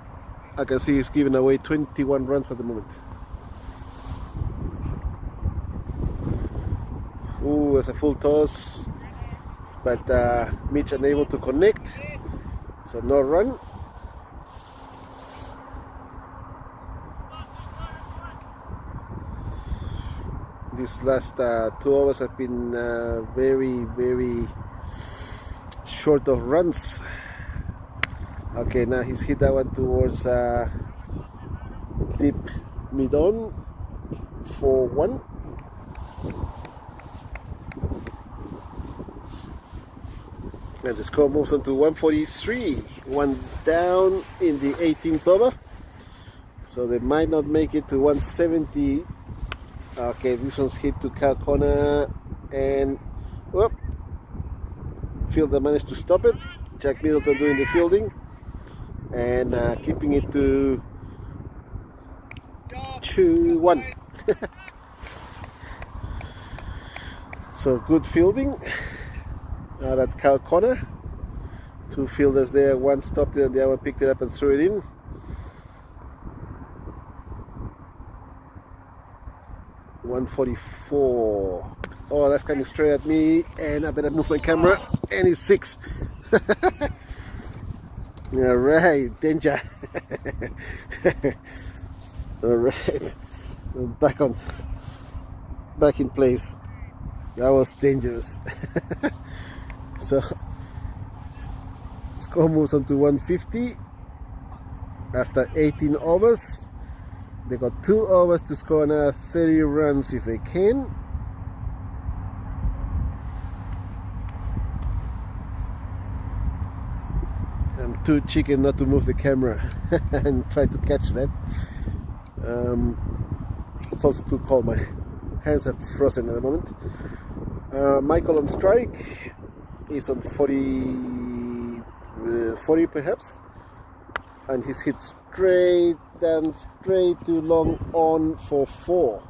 I can see he's giving away 21 runs at the moment. Ooh, it's a full toss. But Mitch unable to connect. So no run. These last 2 overs have been very, very short of runs. Okay, now he's hit that one towards deep mid-on for 1. And the score moves on to 143. 1 down in the 18th over. So they might not make it to 170. Okay, this one's hit to Cow Corner, and whoop, fielder managed to stop it. Jack Middleton doing the fielding and keeping it to 2-1. So good fielding out at Cal corner. Two fielders there, one stopped it and the other one picked it up and threw it in. .144. Oh, that's coming straight at me, and I better move my camera. And it's 6. All right, danger. All right, back in place. That was dangerous. So score moves on to 150 after 18 overs. They got 2 overs to score another 30 runs if they can. I'm too chicken not to move the camera and try to catch that. It's also too cold. My hands are frozen at the moment. Michael on strike. He's on 40 perhaps. And he's hit straight and straight too long on for 4.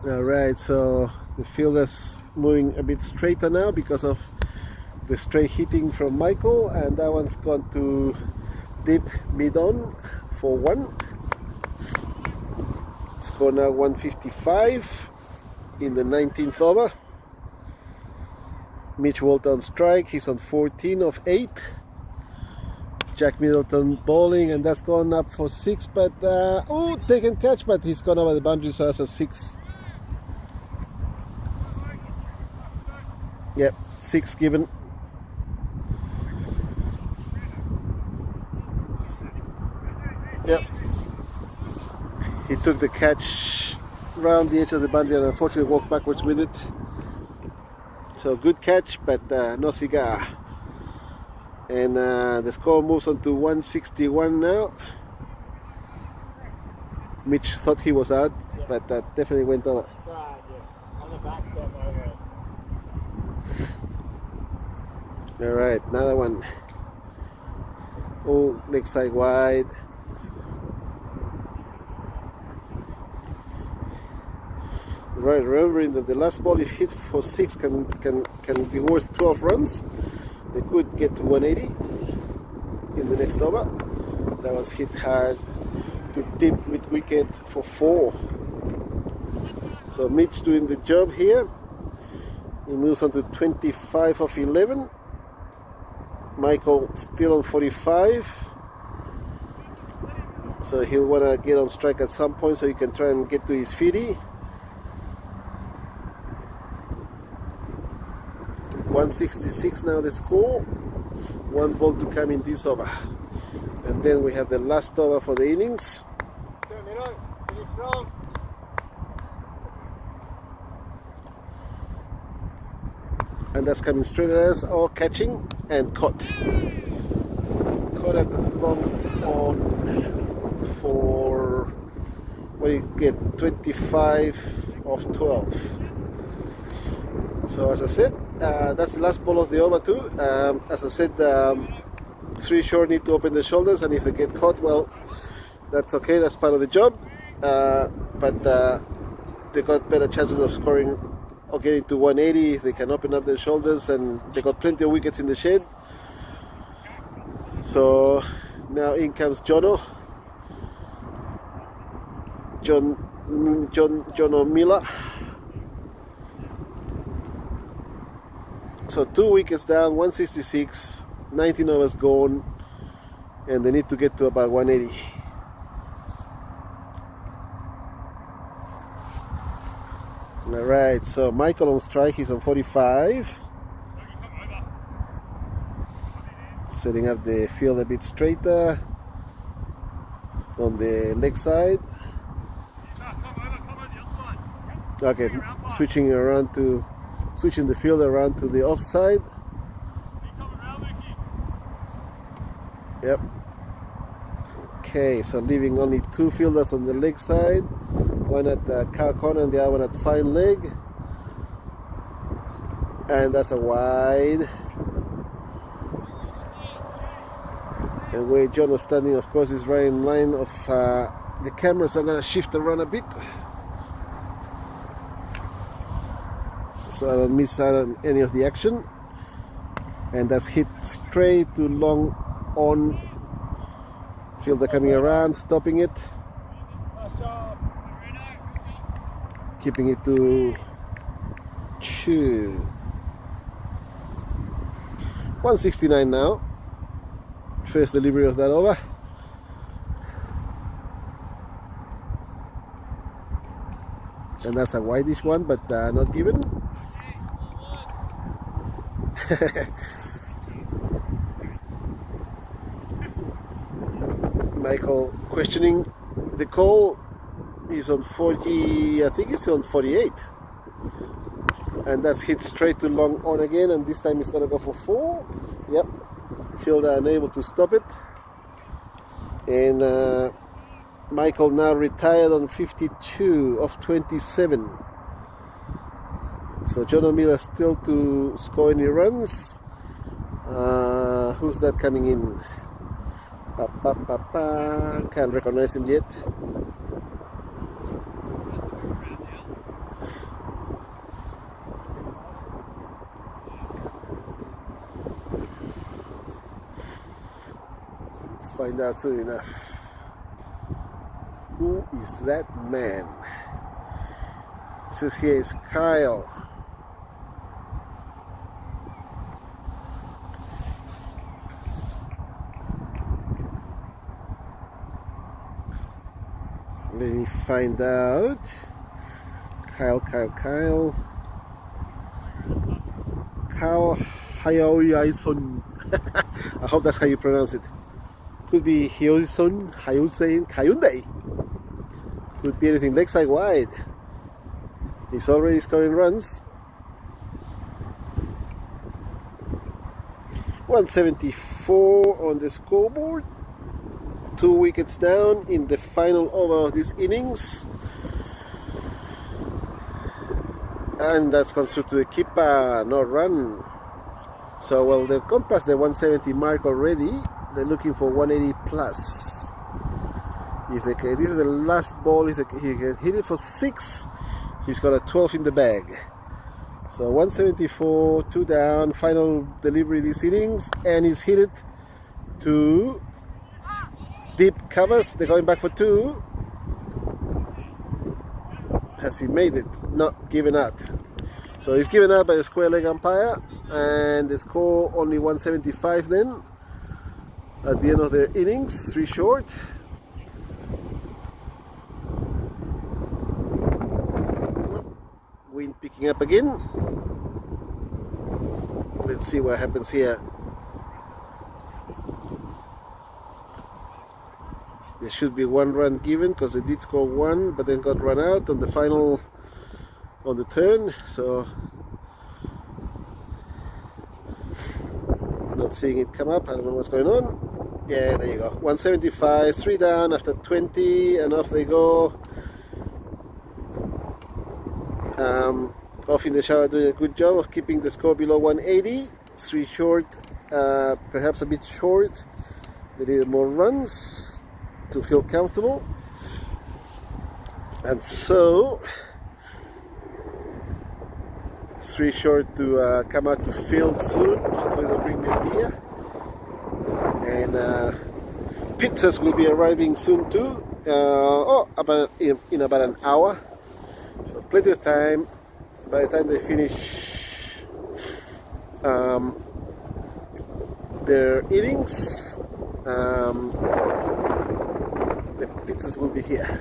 Alright, so the field is moving a bit straighter now because of the straight hitting from Michael, and that one's gone to deep mid-on for 1. Score now 155 in the 19th over. Mitch Walton on strike, he's on 14 of 8. Jack Middleton bowling, and that's gone up for 6, but taken catch, but he's gone over the boundary, so that's a 6. Yep, 6 given. Yep. He took the catch round the edge of the boundary and unfortunately walked backwards with it. So good catch, but no cigar. And the score moves on to 161 now. Mitch thought he was out, but that definitely went over. Alright, another one. Oh, leg side wide. Right, remembering that the last ball if hit for 6 can be worth 12 runs. They could get to 180 in the next over. That was hit hard to deep mid wicket for 4. So Mitch doing the job here. He moves on to 25 of 11. Michael still on 45, so he'll want to get on strike at some point so he can try and get to his 50. 166 now the score. 1 ball to come in this over, and then we have the last over for the innings. And that's coming straight at us, or catching and caught. Caught at long on for, what do you get, 25 of 12. So as I said, that's the last ball of the over too. As I said, 3 short need to open the shoulders, and if they get caught, well, that's okay, that's part of the job. But they got better chances of scoring or getting to 180 if they can open up their shoulders, and they got plenty of wickets in the shed. So now in comes John O'Miller. So 2 wickets down, 166, 19 overs gone, and they need to get to about 180. Alright, so Michael on strike, he's on 45. Setting up the field a bit straighter on the leg side. Okay, switching the field around to the offside. Yep. Okay, so leaving only two fielders on the leg side, one at the cow corner and the other one at fine leg. And that's a wide. And where John was standing, of course, is right in line of the camera, so I'm going to shift around a bit so I don't miss out on any of the action. And that's hit straight to long on. Fielder coming around, stopping it, keeping it to 2. 169 now. First delivery of that over. And that's a whitish one, but not given. Michael questioning the call. Is on 40, I think it's on 48. And that's hit straight to long on again, and this time it's going to go for 4. Yep. Fielder unable to stop it. And Michael now retired on 52 of 27. So John O'Miller still to score any runs. Who's that coming in? Can't recognize him yet. Find out soon enough. Who is that man? It says here is Kyle. Let me find out. Kyle Hyoison. I hope that's how you pronounce it. Could be Hyoison, Hyundai. Could be anything. Leg side wide. He's already scoring runs. 174 on the scoreboard. 2 wickets down in the final over of this innings. And that's considered to the keeper, no run. So, well, they've gone past the 170 mark already. They're looking for 180 plus. If this is the last ball, if he can hit it for 6, he's got a 12 in the bag. So 174, 2 down, final delivery this innings, and he's hit it to deep covers. They're going back for 2. Has he made it? Not given out. So he's given out by the square leg umpire, and the score only 175 then. At the end of their innings, 3 short. Wind picking up again. Let's see what happens here. There should be 1 run given because they did score 1, but then got run out on the final, on the turn. So not seeing it come up. I don't know what's going on. Yeah, there you go. 175, 3 down after 20, and off they go. Off in the shower, doing a good job of keeping the score below 180. 3 short, perhaps a bit short. They needed more runs to feel comfortable. And so 3 short to come out to field soon. Hopefully they'll bring me a beer. And pizzas will be arriving soon too. In about an hour. So plenty of time. By the time they finish their innings, the pizzas will be here.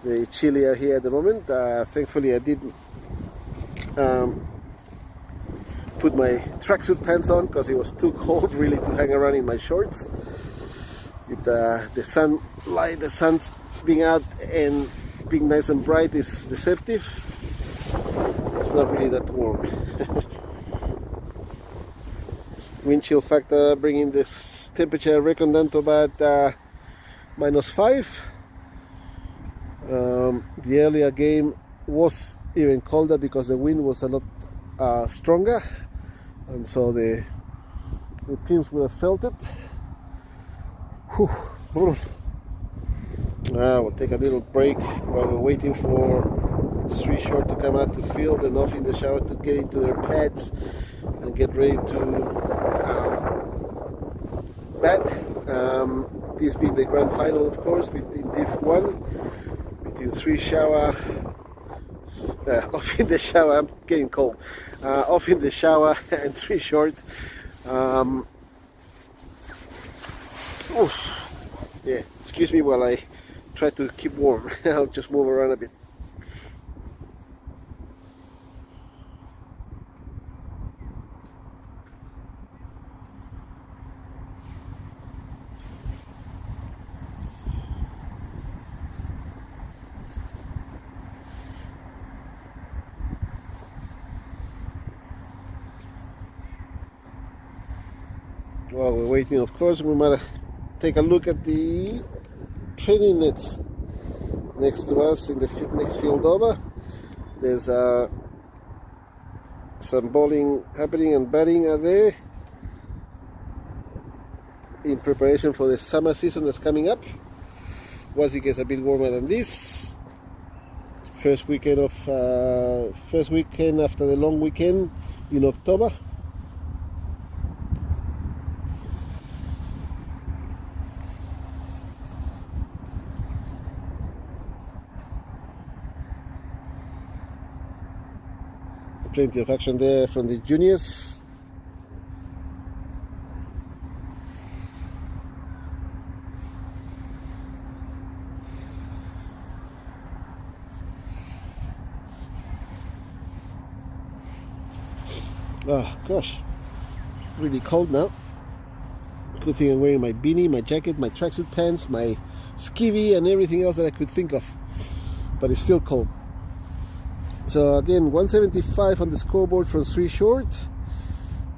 Very chilly out here at the moment. Thankfully I did put my tracksuit pants on because it was too cold really to hang around in my shorts. With the sunlight, the sun's being out and being nice and bright is deceptive. It's not really that warm. Wind chill factor bringing this temperature record down to about -5. The earlier game was even colder because the wind was a lot stronger, and so the teams would have felt it. We'll take a little break while we're waiting for Street Short to come out to field and off in the shower to get into their pads and get ready to bat. This being the grand final, of course, in Div 1 between Street Shower, off in the shower. I'm getting cold. Off in the shower and Street Short. Yeah, excuse me while I try to keep warm. I'll just move around a bit. While we're waiting, of course, we might take a look at the training nets next to us in the next field over. There's some bowling happening and batting are there in preparation for the summer season that's coming up. Once it gets a bit warmer than this, first weekend after the long weekend in October. Plenty of action there from the juniors. Oh gosh, really cold now. Good thing I'm wearing my beanie, my jacket, my tracksuit pants, my skivvy and everything else that I could think of, but it's still cold. So again, 175 on the scoreboard from Street Short.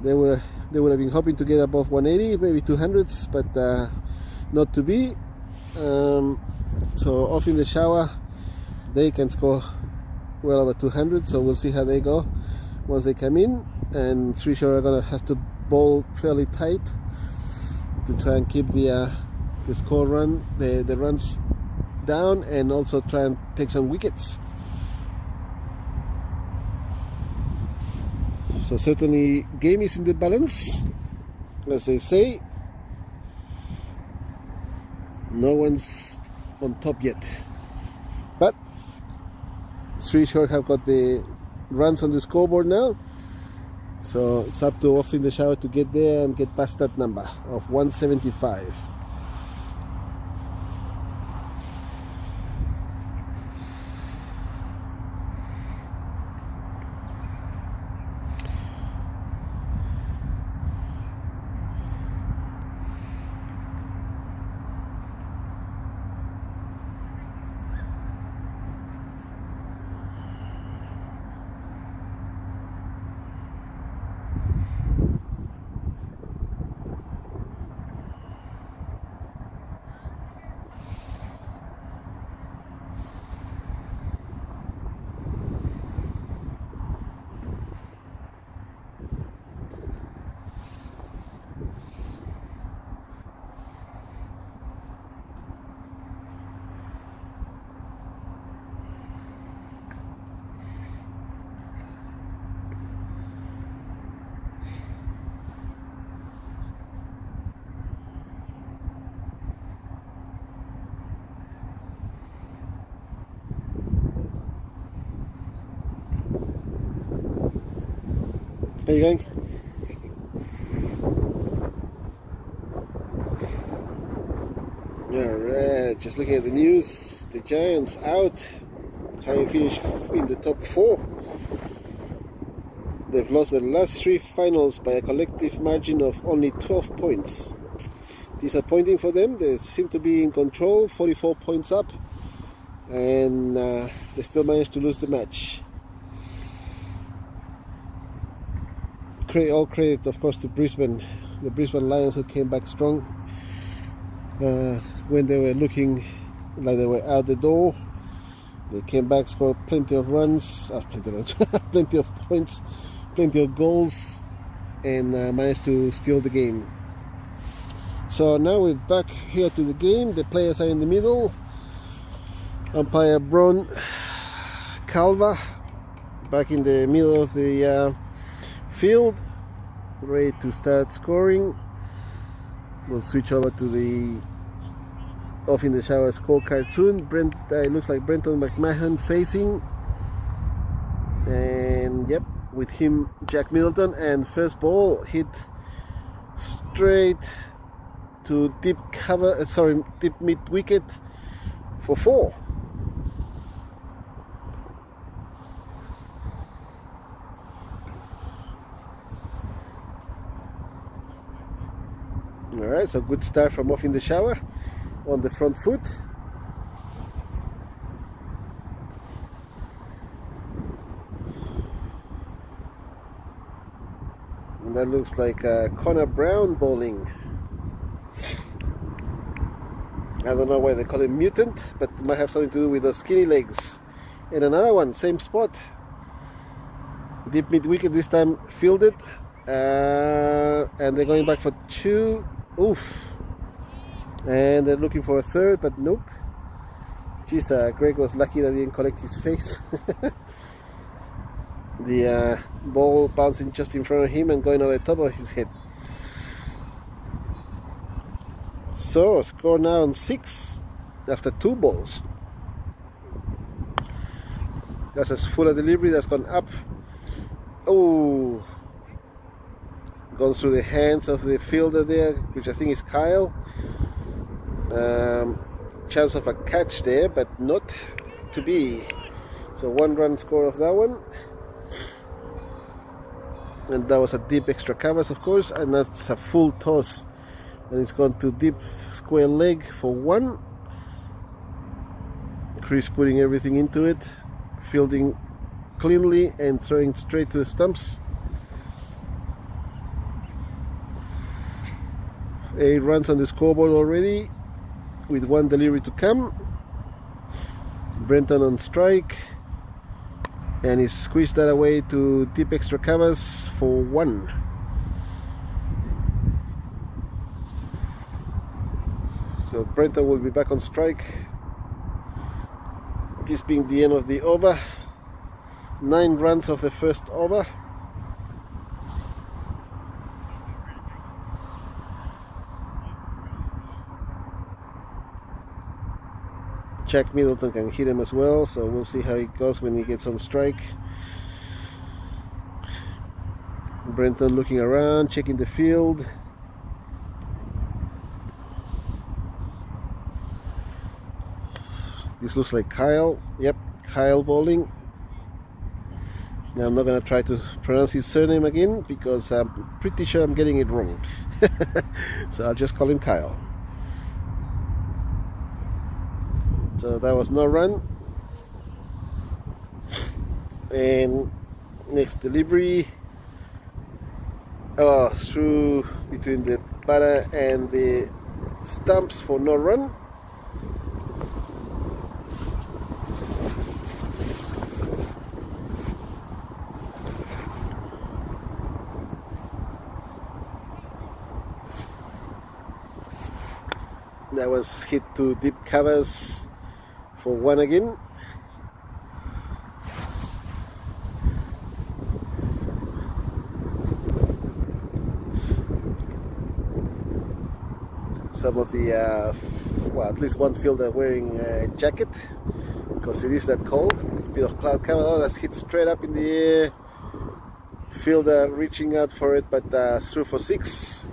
They would have been hoping to get above 180, maybe 200s, but not to be. So off in the shower, they can score well over 200. So we'll see how they go once they come in. And Street Short are gonna have to bowl fairly tight to try and keep the score run, the runs down, and also try and take some wickets. So certainly game is in the balance, as they say. No one's on top yet, but Street Short have got the runs on the scoreboard now, so it's up to Off in the Shower to get there and get past that number of 175. How you going? Alright, just looking at the news. The Giants out, having finished in the top 4. They've lost their last 3 finals by a collective margin of only 12 points. disappointing for them. They seem to be in control, 44 points up, and they still managed to lose the match. All credit, of course, to Brisbane, the Brisbane Lions, who came back strong when they were looking like they were out the door. They came back, scored plenty of runs, plenty of points, plenty of goals, and managed to steal the game. So now we're back here to the game. The players are in the middle. Umpire Bron Calva back in the middle of the field, ready to start scoring. We'll switch over to the off in the shower scorecard soon. It looks like Brenton McMahon facing, and yep, with him Jack Middleton, and first ball hit straight to deep mid wicket for 4. Alright, so good start from off in the shower on the front foot. And that looks like Connor Brown bowling. I don't know why they call him mutant, but it might have something to do with those skinny legs. And another one, same spot. Deep mid wicket, this time fielded. And they're going back for 2. Oof. And they're looking for a 3rd, but nope. Jeez, Greg was lucky that he didn't collect his face. The ball bouncing just in front of him and going over the top of his head. So, score now on 6 after 2 balls. That's a fuller delivery that's gone up. Oh, gone through the hands of the fielder there, which I think is Kyle. Chance of a catch there, but not to be. So 1 run score of that one. And that was a deep extra covers, of course, and that's a full toss. And it's gone to deep square leg for 1. Chris putting everything into it, fielding cleanly and throwing straight to the stumps. 8 runs on the scoreboard already, with 1 delivery to come. Brenton on strike, and he squeezed that away to deep extra covers for 1. So Brenton will be back on strike. This being the end of the over. 9 runs of the first over. Jack Middleton can hit him as well, so we'll see how it goes when he gets on strike. Brenton looking around, checking the field. This looks like Kyle. Yep, Kyle bowling. Now I'm not going to try to pronounce his surname again because I'm pretty sure I'm getting it wrong. So I'll just call him Kyle. So that was no run. And next delivery. Oh, through between the batter and the stumps for no run. That was hit to deep covers for 1 again. Some of the, at least one fielder wearing a jacket because it is that cold. It's a bit of cloud cover. Oh, that's hit straight up in the air. Fielder reaching out for it, but through for 6.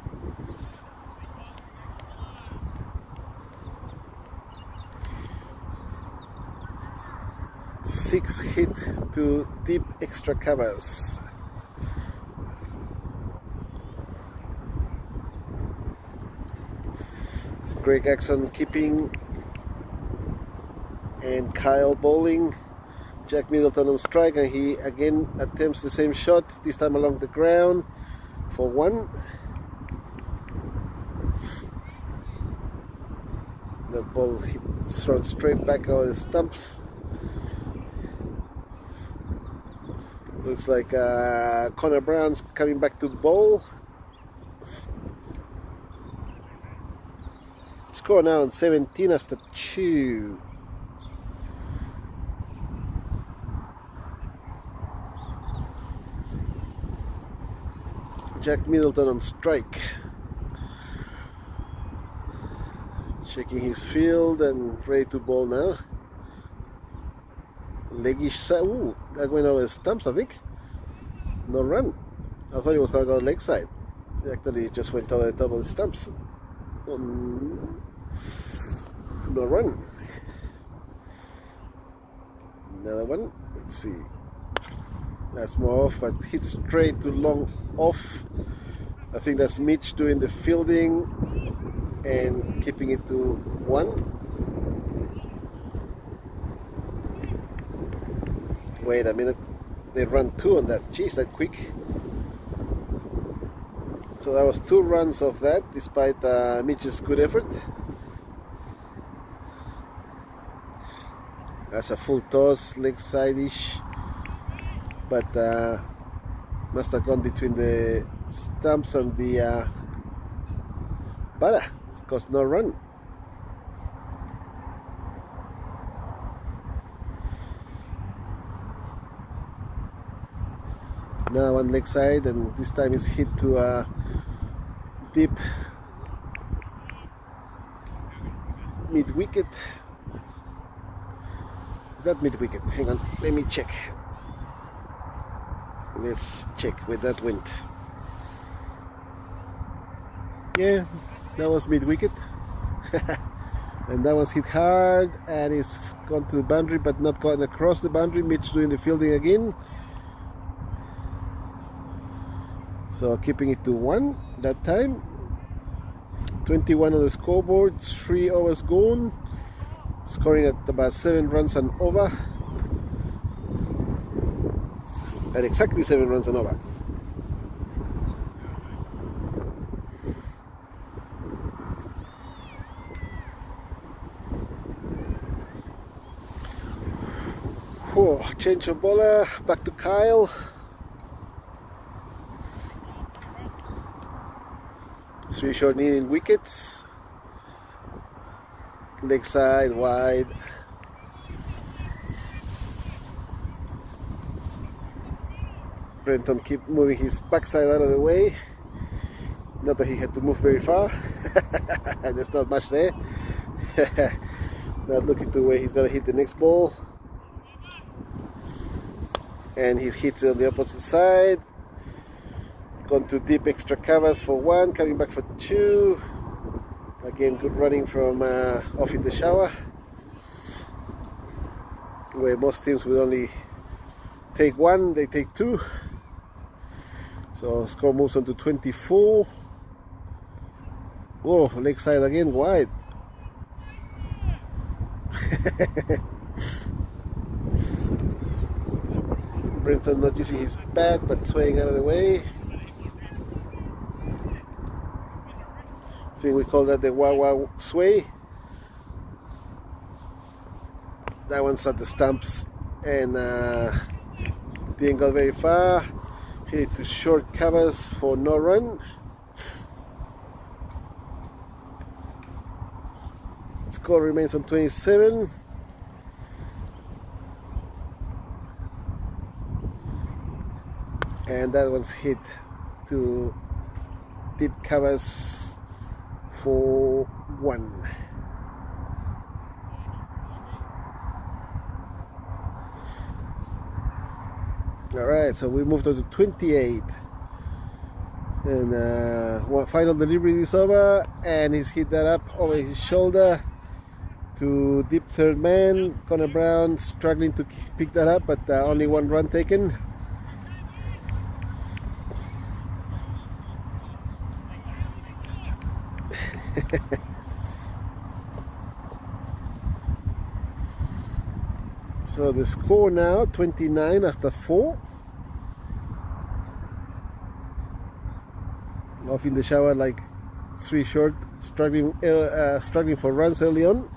Six hit to deep extra covers. Greg Axon keeping, and Kyle bowling. Jack Middleton on strike, and he again attempts the same shot, this time along the ground for 1. That ball hits thrown straight back over the stumps. Looks like Connor Brown's coming back to bowl. Score now on 17 after 2. Jack Middleton on strike. Checking his field and ready to bowl now. Leggish side. Ooh, that went over the stumps, I think. No run. I thought it was going to go leg side. It actually just went over the top of the stumps. No run. Another one. Let's see. That's more off, but hit straight to long off. I think that's Mitch doing the fielding and keeping it to 1. Wait a minute, they run 2 on that. Jeez, that quick. So that was 2 runs of that, despite Mitch's good effort. That's a full toss, leg side-ish, but must have gone between the stumps and the batter, because no run. Now one leg side, and this time is hit to a deep mid wicket. Is that mid wicket? Hang on, let me check. Let's check where that went. Yeah, that was mid wicket. And that was hit hard and it's gone to the boundary, but not gone across the boundary. Mitch doing the fielding again. So keeping it to 1 that time. 21 on the scoreboard, 3 overs gone. Scoring at about 7 runs and over. At exactly 7 runs and over. Oh, change of bowler, back to Kyle. 3 short needing wickets. Leg side, wide. Brenton keep moving his backside out of the way. Not that he had to move very far. There's not much there. Not looking to where he's going to hit the next ball. And his hits on the opposite side. Gone to deep extra covers for 1, coming back for 2. Again, good running from off in the shower, where most teams will only take 1, they take 2. So score moves on to 24. Whoa, leg side again, wide. Brenton not using his bat, but swaying out of the way. I think we call that the wah-wah sway. That one's at the stumps and didn't go very far. Hit it to short covers for no run. Score remains on 27. And that one's hit to deep covers for 1. Alright, so we moved on to 28. And one final delivery is over, and he's hit that up over his shoulder to deep third man. Connor Brown struggling to pick that up, but only 1 run taken. So the score now 29 after 4. Off in the shower like 3 short, struggling for runs early on.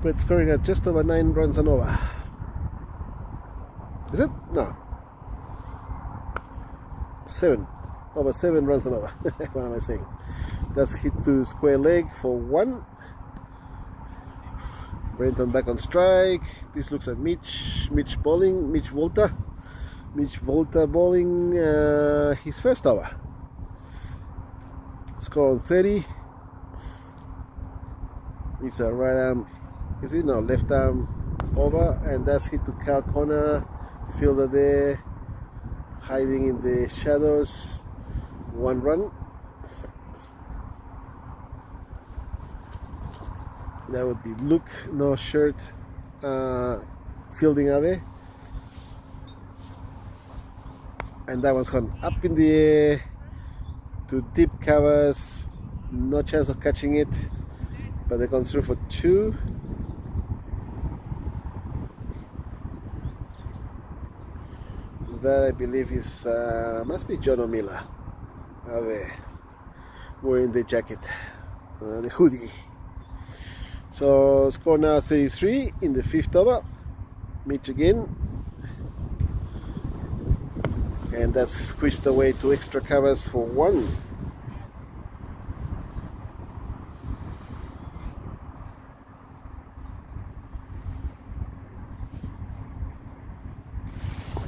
But scoring at just over 9 runs and over. Is it? No. 7. Over 7 runs and over. What am I saying? That's hit to square leg for 1. Brenton back on strike. This looks at Mitch bowling. Mitch Volta bowling his first over. Score on 30. It's a right arm. Is it? No, left arm over, and that's hit to Cal Connor. Fielder there, hiding in the shadows. 1 run. That would be Luke, no shirt, fielding away. And that one's gone up in the air to deep covers. No chance of catching it, but they gone through for 2. That I believe is must be John O'Miller out there wearing the jacket, the hoodie. So score now 33 in the 5th over. Mitch again, and that's squeezed away to extra covers for 1.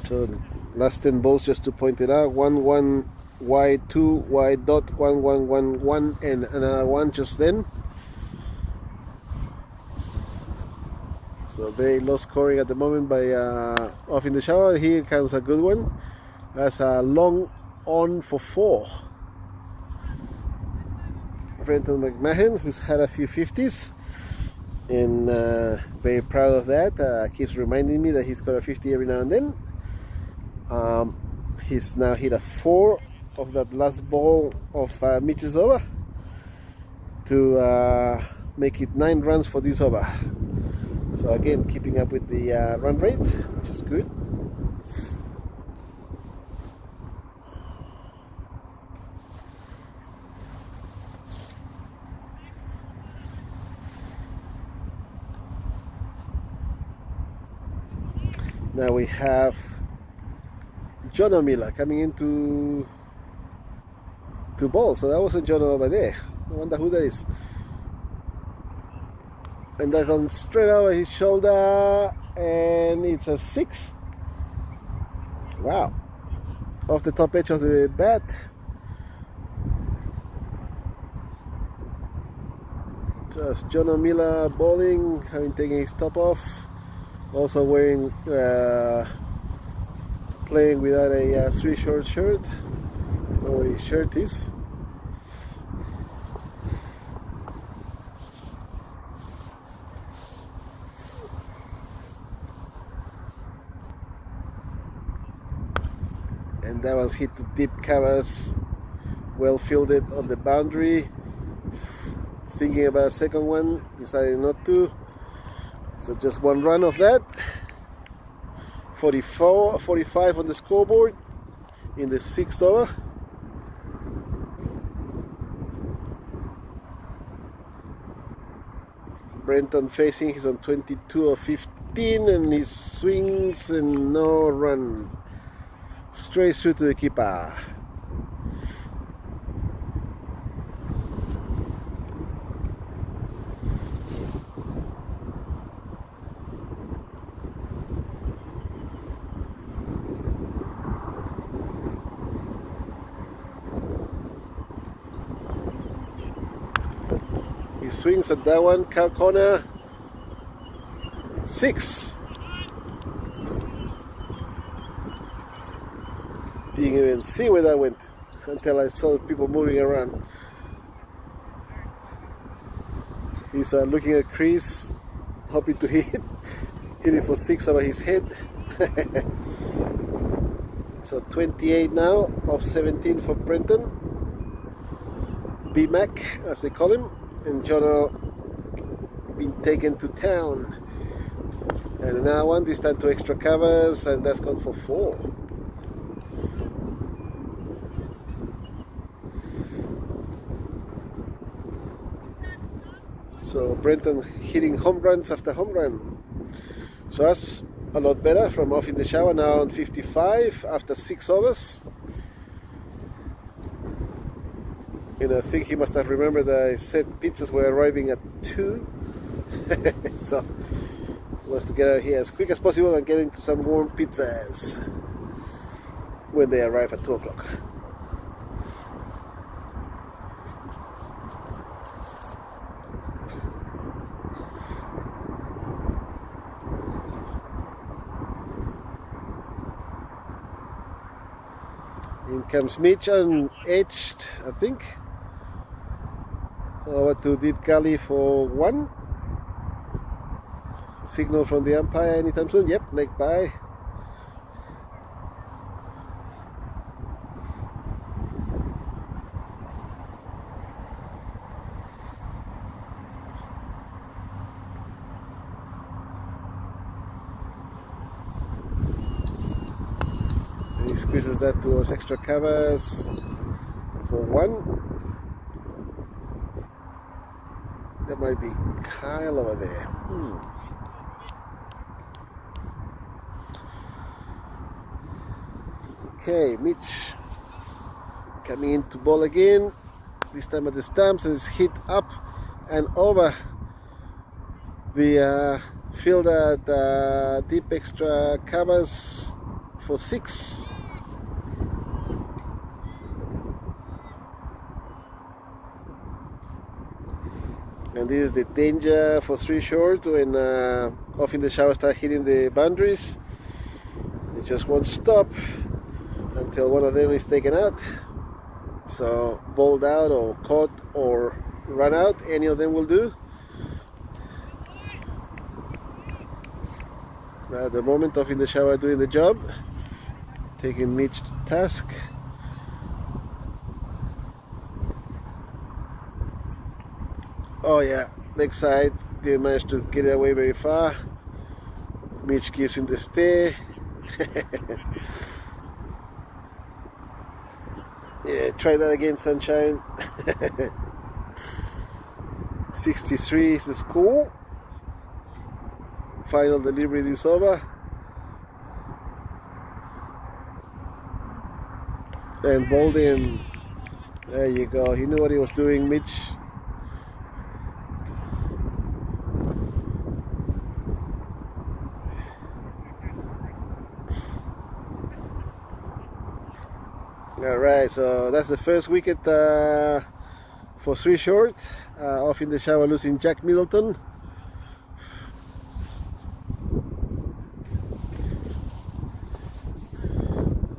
So last 10 balls, just to point it out: 1-1 wide, 2 wide dot, 1-1-1-1, and another 1 just then. So very low scoring at the moment by Off in the Shower. Here comes a good one. That's a long on for 4. Brenton McMahon, who's had a few 50s, and very proud of that. Keeps reminding me that he's got a 50 every now and then. He's now hit a 4 of that last ball of Mitch's over to make it 9 runs for this over. So again, keeping up with the run rate, which is good. Now we have John O'Miller coming into ball. So that wasn't John over there. I wonder who that is. And that goes straight over his shoulder, and it's a 6. Wow. Off the top edge of the bat. Just John O'Miller bowling, having taken his top off. Also wearing, playing without a 3-short shirt. I don't know what his shirt is. And that was hit to deep covers, well fielded on the boundary. Thinking about a second one, decided not to. So just 1 run of that. 45 on the scoreboard in the 6th over. Brenton facing, he's on 22 of 15, and he swings and no run. Straight through to the keeper. He swings at that one, Cal Connor. 6. Didn't even see where that went until I saw people moving around. He's looking at Chris, hoping to hit it for 6 over his head. So 28 now of 17 for Brenton. B-Mac, as they call him, and Jono been taken to town. And another one, this time 2 extra covers, and that's gone for 4. So Brenton hitting home runs after home run. So that's a lot better from off in the shower, now on 55 after 6 overs. And I think he must have remembered that I said pizzas were arriving at 2. So he wants to get out of here as quick as possible and get into some warm pizzas when they arrive at 2 o'clock. In comes Mitch unedged, I think. Over to deep gully for 1. Signal from the umpire anytime soon. Yep, leg by. And he squeezes that towards extra covers for 1. That might be Kyle over there. Okay, Mitch coming into ball again. This time at the stumps, and it's hit up and over the field at deep extra covers for 6. And this is the danger for 3 short when off in the shower start hitting the boundaries. They just won't stop until one of them is taken out. So bowled out or caught or run out, any of them will do. At the moment, off in the shower doing the job, taking Mitch to task. Oh yeah, leg side, didn't manage to get it away very far. Mitch gives him the stay. Yeah, try that again, sunshine. 63 is the score. Final delivery this over. And bowled in. There you go. He knew what he was doing, Mitch. Alright, so that's the first wicket for 3 short. Off in the shower losing Jack Middleton.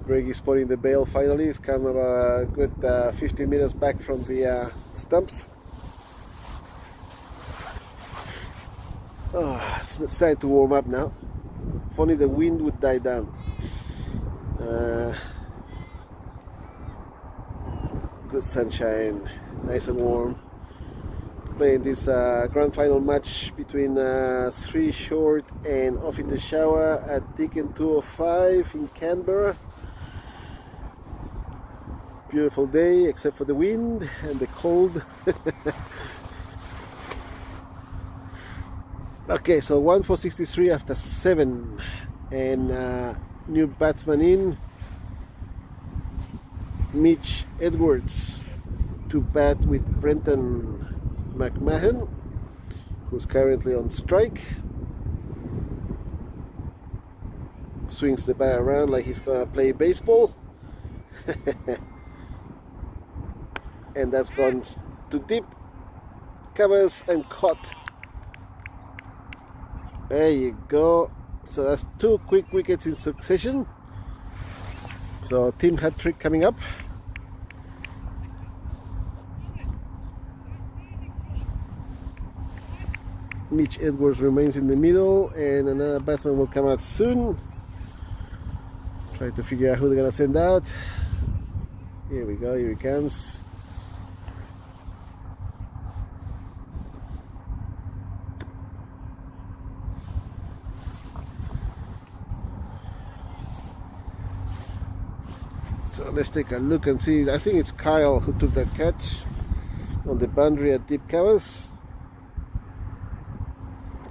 Greggy spotting the bail finally. It's kind of a good 15 meters back from the stumps. Oh, it's starting to warm up now. If only the wind would die down. Good sunshine, nice and warm. Playing this grand final match between 3 short and off in the shower at Deakin 205 in Canberra. Beautiful day except for the wind and the cold. Okay, so 1 for 63 after 7, and new batsman in. Mitch Edwards to bat with Brenton McMahon, who's currently on strike. Swings the bat around like he's gonna play baseball. And that's gone to deep covers and caught. There you go. So that's 2 quick wickets in succession. So team hat trick coming up. Mitch Edwards remains in the middle, and another batsman will come out soon. Try to figure out who they're gonna send out. Here we go, here he comes. So let's take a look and see. I think it's Kyle who took that catch on the boundary at deep covers.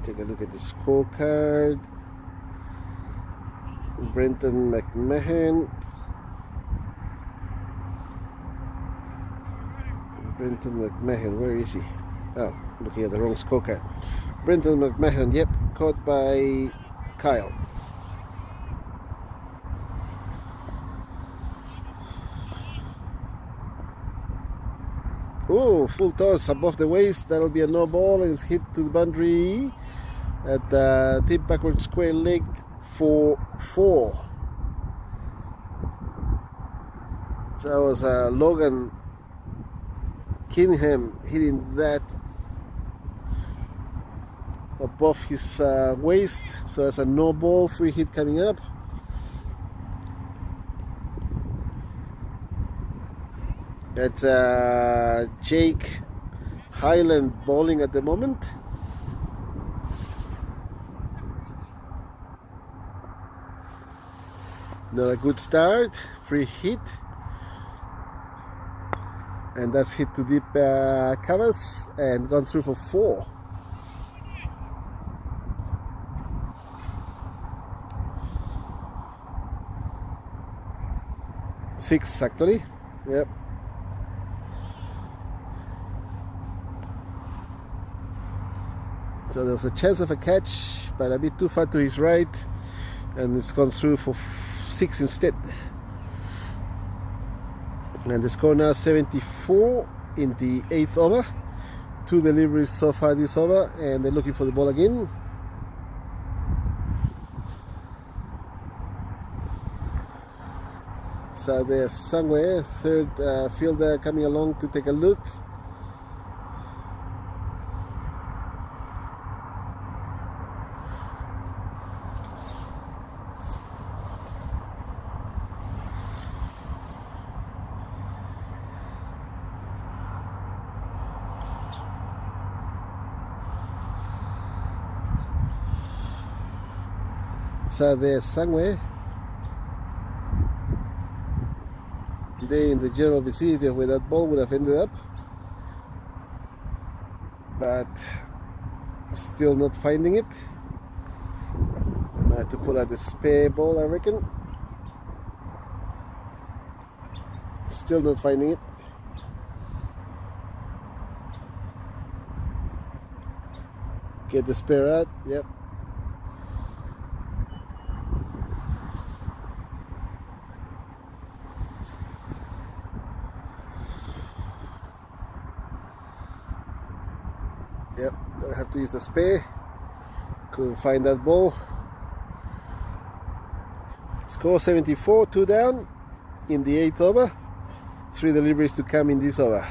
Take a look at the scorecard. Brenton McMahon. Where is he? Oh, looking at the wrong scorecard. Brenton McMahon, yep, caught by Kyle. Oh, full toss above the waist. That'll be a no ball, and it's hit to the boundary at the deep backward square leg for 4. So that was Logan Kingham hitting that above his waist. So that's a no ball, free hit coming up. That's Jake Highland bowling at the moment. Not a good start, free hit. And that's hit to deep covers and gone through for 4. Six actually, yep. So there was a chance of a catch, but a bit too far to his right, and it's gone through for 6 instead. And the score now 74 in the 8th over. 2 deliveries so far this over, and they're looking for the ball again. So there's somewhere, third fielder coming along to take a look. So there's somewhere there in the general vicinity of where that ball would have ended up, but still not finding it. I have to pull out the spare ball, I reckon. Still not finding it. Get the spare out, yep. Yep, I have to use the spare. Couldn't find that ball. Score 74, 2 down in the 8th over. 3 deliveries to come in this over.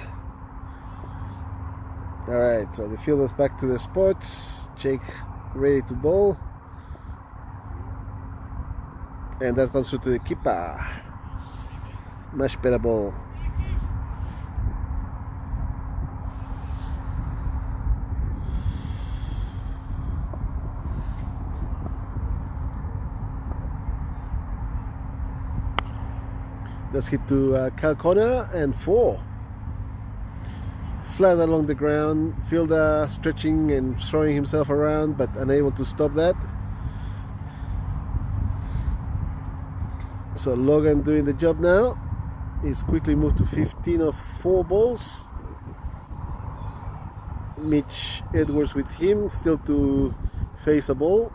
Alright, so the fielders back to their spots. Jake ready to bowl. And that comes through to the keeper. Much better ball. That's hit to Cal corner and 4. Flat along the ground, fielder stretching and throwing himself around, but unable to stop that. So Logan doing the job now. He's quickly moved to 15 of 4 balls. Mitch Edwards with him, still to face a ball.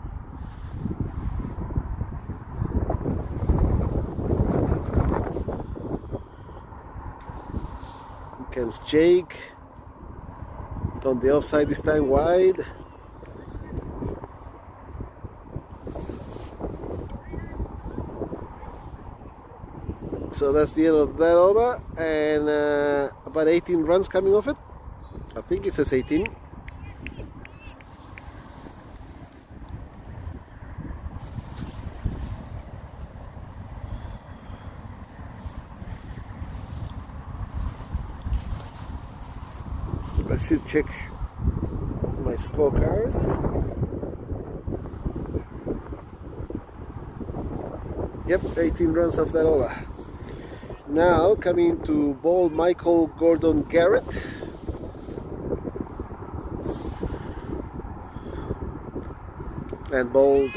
Comes Jake on the offside, this time wide. So that's the end of that over, and about 18 runs coming off it. I think it says 18. I should check my scorecard. Yep, 18 runs off that over. Now coming to ball Michael Gordon Garrett. And bowled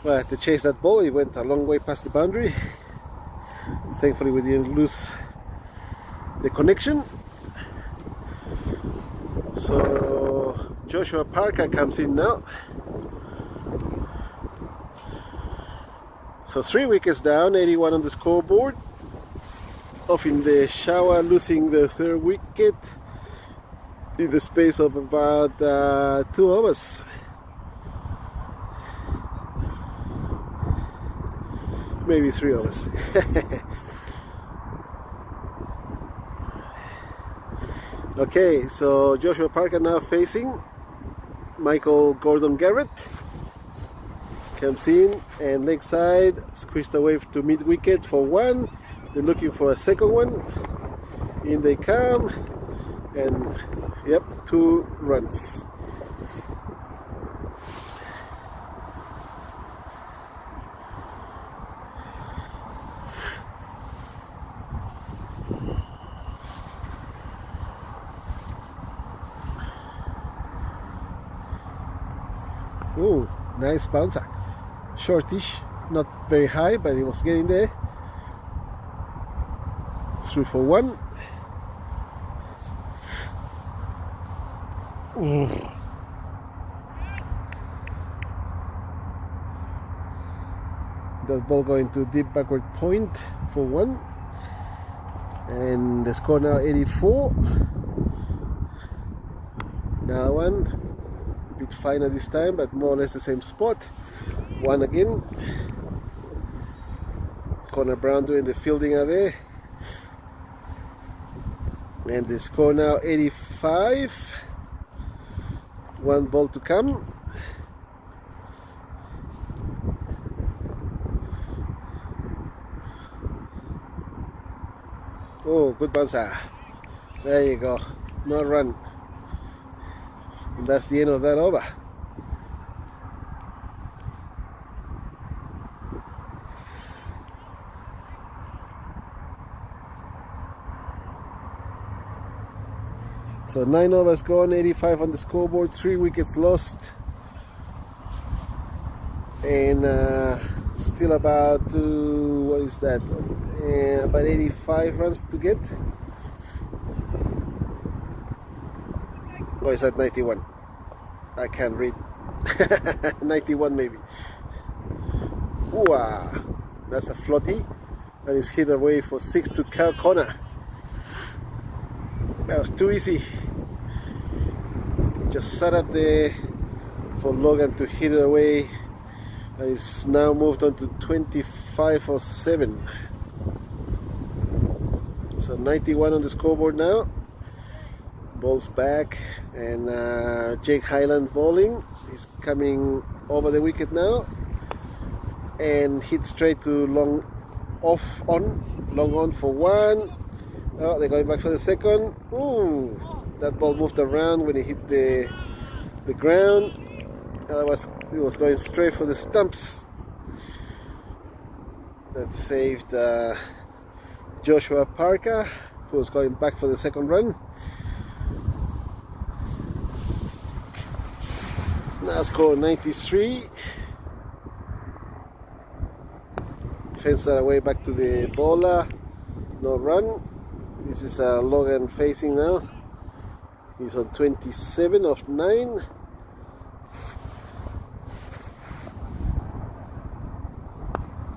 well, to chase that ball. He went a long way past the boundary. Thankfully we didn't lose the connection. So Joshua Parker comes in now. So 3 wickets down, 81 on the scoreboard. Off in the shower, losing the third wicket in the space of about 2 hours. Maybe 3 hours. Okay, so Joshua Parker now facing Michael Gordon Garrett. Comes in and leg side, squeezed away to mid wicket for 1. They're looking for a second one. In they come, and yep, 2 runs. Oh, nice bouncer. Shortish, not very high, but he was getting there. 3 for 1. That ball going to deep backward point for 1. And the score now 84. Now 1. A bit finer this time, but more or less the same spot. 1 again. Connor Brown doing the fielding out there. And the score now 85. 1 ball to come. Oh, good bouncer. There you go. No run. And that's the end of that over. So 9 overs gone, 85 on the scoreboard, 3 wickets lost, and still about what is that? About 85 runs to get. Or is that 91? I can't read. 91 maybe. Ooh, that's a floaty, and it's hit away for 6 to Cal Connor. That was too easy. Just sat up there for Logan to hit it away, and it's now moved on to 25 for 7. So 91 on the scoreboard now. Ball's back, and Jake Highland bowling. He's coming over the wicket now and hit straight to long on for 1. Oh, they're going back for the second. Ooh, that ball moved around when it hit the ground. It was going straight for the stumps. That saved Joshua Parker, who was going back for the second run. Now score 93. Fence that away back to the bowler. No run. This is Logan facing now. He's on 27 of 9.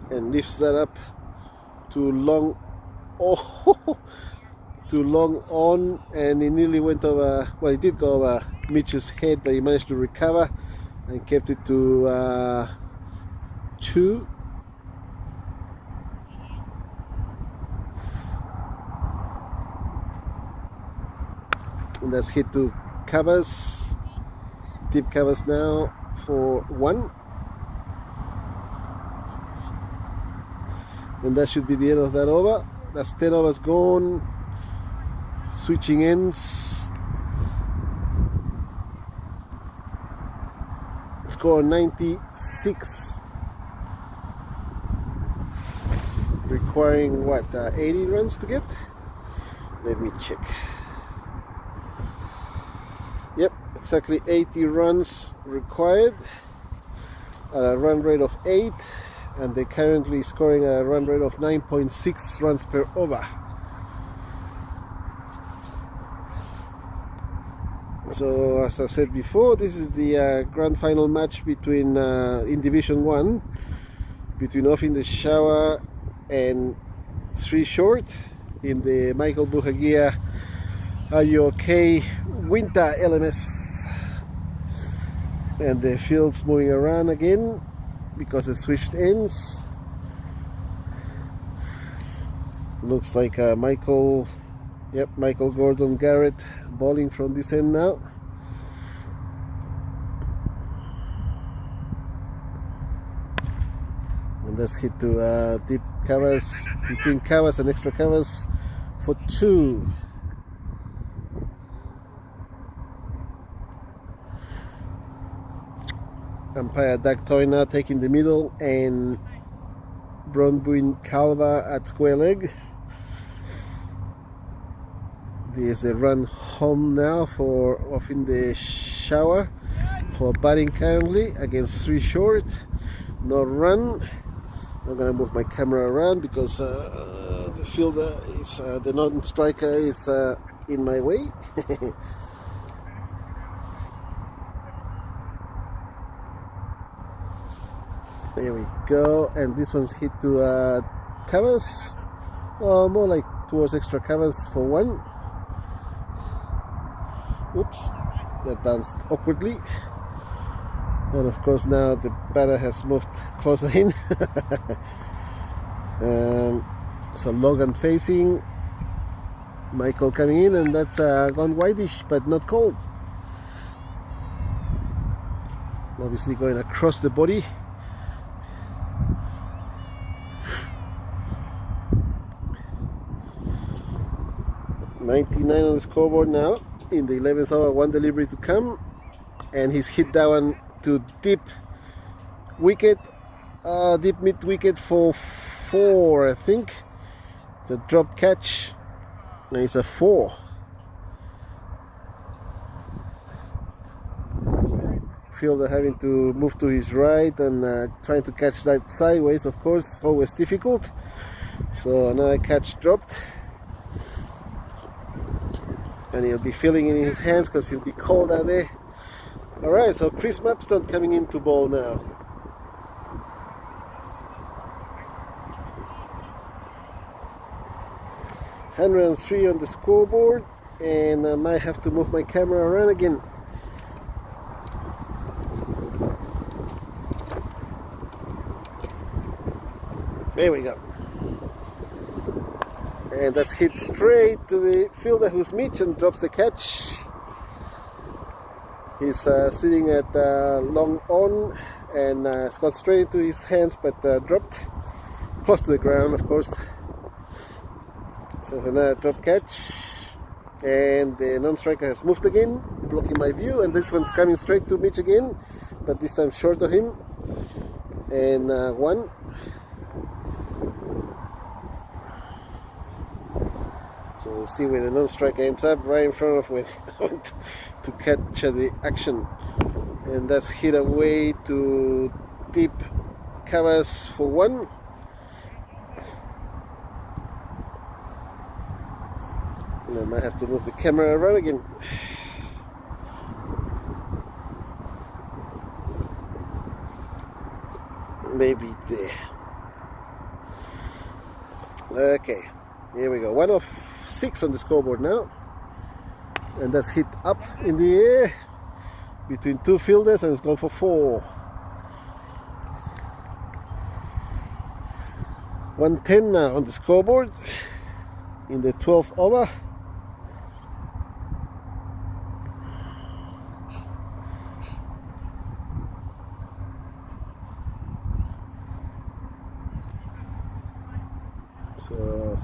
And lifts that up to long. Oh, to long on, and he nearly went over. Well, he did go over Mitch's head, but he managed to recover and kept it to 2. And that's hit to covers, deep covers now for 1. And that should be the end of that over. That's 10 overs gone. Switching ends. Score 96. Requiring what, 80 runs to get? Let me check. Yep, exactly 80 runs required at a run rate of 8, and they're currently scoring a run rate of 9.6 runs per over. So as I said before, this is the grand final match between in Division 1 between Off in the Shower and Sri Short in the Michael Buhagiar RUOK Winter LMS. And the field's moving around again because it switched ends. Looks like Michael Gordon Garrett bowling from this end now. And that's hit to deep covers, between covers and extra covers for 2. Umpire Doug Toyner taking the middle and Bronwyn Calva at square leg. There's a run home now for Off in the Shower for batting currently against Sri Short. No run. I'm gonna move my camera around because the fielder is the non-striker is in my way. There we go, and this one's hit to covers, more like towards extra covers for 1. Oops, that bounced awkwardly. And of course now the batter has moved closer in. So Logan facing, Michael coming in, and that's gone whitish but not cold. Obviously going across the body. .99 on the scoreboard now. In the 11th over, 1 delivery to come, and he's hit that one to deep wicket, deep mid wicket for 4, I think. It's a drop catch, and it's a 4. Fielder having to move to his right and trying to catch that sideways, of course, always difficult. So another catch dropped. And he'll be feeling it in his hands because he'll be cold out there. Alright, so Chris Mapstone coming into ball now. $103 on the scoreboard, and I might have to move my camera around again. There we go. And that's hit straight to the fielder, who's Mitch, and drops the catch. He's sitting at long on, and it's gone straight into his hands, but dropped close to the ground, of course. So another drop catch, and the non-striker has moved again, blocking my view, and this one's coming straight to Mitch again, but this time short of him. And 1. So we'll see where the non-striker ends up, right in front of with to catch the action. And that's hit away to deep covers for 1. And I might have to move the camera around again. Maybe there. Okay, here we go. 1 of 6 on the scoreboard now, and that's hit up in the air between two fielders, and it's gone for 4. 110 now on the scoreboard in the 12th over. So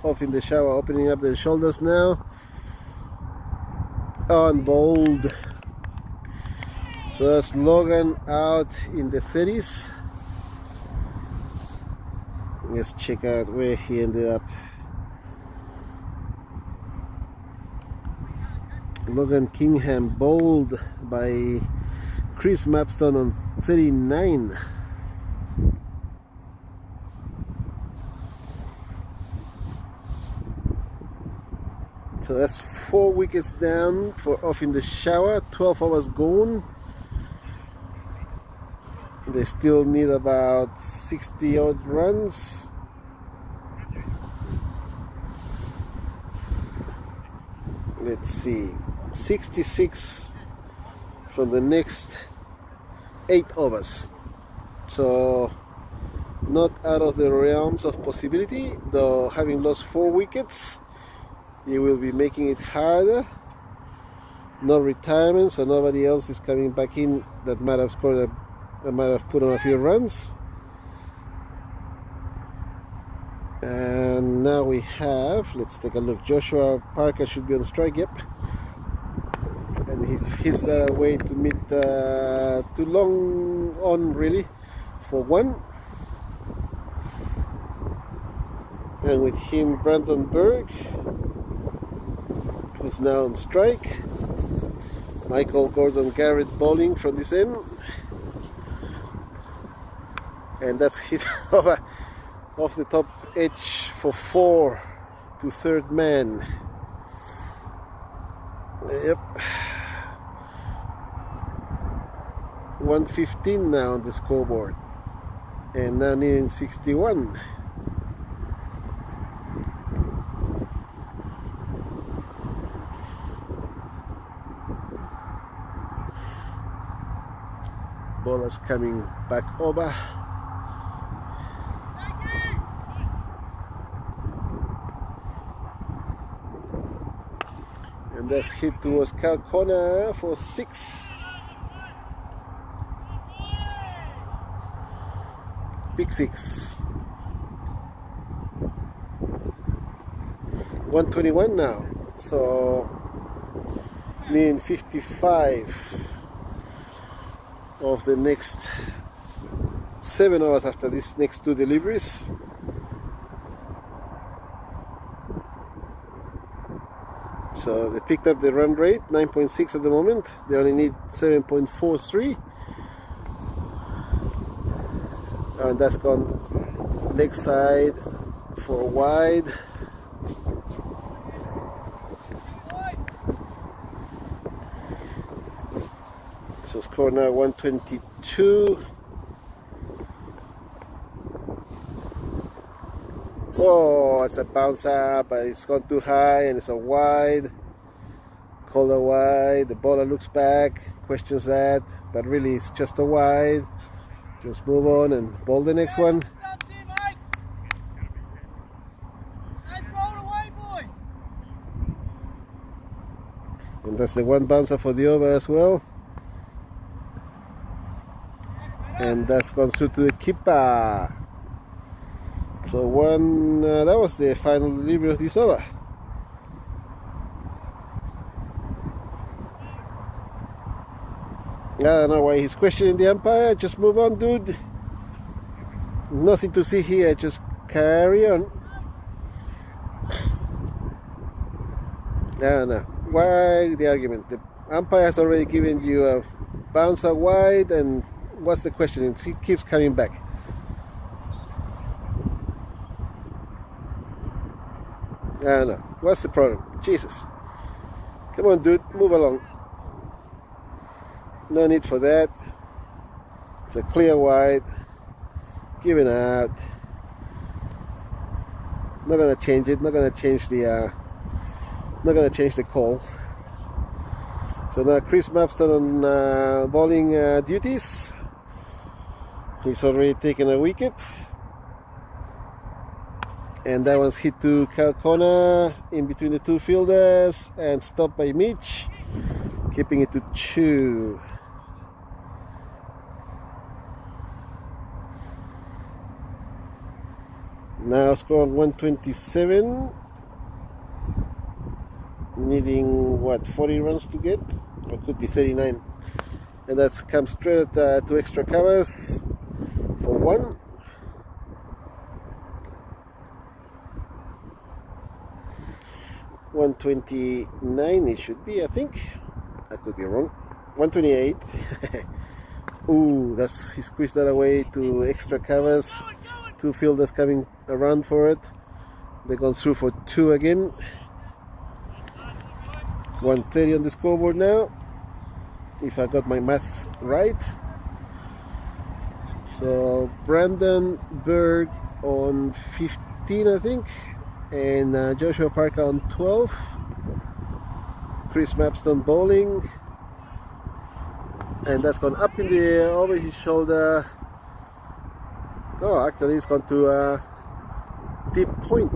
off in the shower, opening up the shoulders now. On bold. So that's Logan out in the 30s. Let's check out where he ended up. Logan Kingham bowled by Chris Mapstone on 39. So that's 4 wickets down for off in the shower. 12 overs gone. They still need about 60 odd runs. Let's see, 66 from the next 8 overs. So not out of the realms of possibility, though. Having lost 4 wickets, he will be making it harder. No retirement, so nobody else is coming back in that might have scored that might have put on a few runs. And now we have, let's take a look, Joshua Parker should be on strike, yep. And he hits that away to meet too long on really for 1. And with him Brandon Berg, who's now on strike. Michael Gordon Garrett bowling from this end. And that's hit over off the top edge for 4 to third man. Yep. 115 now on the scoreboard. And now needing 61. Bowlers coming back over. And that's hit towards cow corner for 6. Big 6. 121 now. So needing 55 of the next 7 hours after these next 2 deliveries. So they picked up the run rate, 9.6 at the moment. They only need 7.43. And that's gone leg side for a wide. So score now 122. Oh, it's a bounce up, but it's gone too high and it's a wide. Called a wide. The bowler looks back, questions that, but really it's just a wide. Just move on and bowl the next one. And that's the one bouncer for the over as well. And that's gone through to the keeper. So that was the final delivery of this over. I don't know why he's questioning the umpire. Just move on, dude. Nothing to see here. Just carry on. I don't know. Why the argument? The umpire has already given you a bouncer wide, and what's the question? He keeps coming back. I don't know. What's the problem? Jesus. Come on, dude. Move along. No need for that. It's a clear wide. Giving out. Not gonna change it. Not gonna change the. Not gonna change the call. So now Chris Mapston on bowling duties. He's already taken a wicket. And that one's hit to Cal corner in between the two fielders and stopped by Mitch, keeping it to 2. Now score 127, needing what, 40 runs to get, or could be 39, and that's come straight to extra covers for 1. $129 it should be, I think. I could be wrong. 128. Ooh, he squeezed that away to extra covers. Two fielders coming around for it. They gone through for 2 again. 130 on the scoreboard now, if I got my maths right. So Brandon Berg on 15, I think, and Joshua Parker on 12. Chris Mapston bowling, and that's gone up in the air over his shoulder. Oh, actually it's gone to deep point.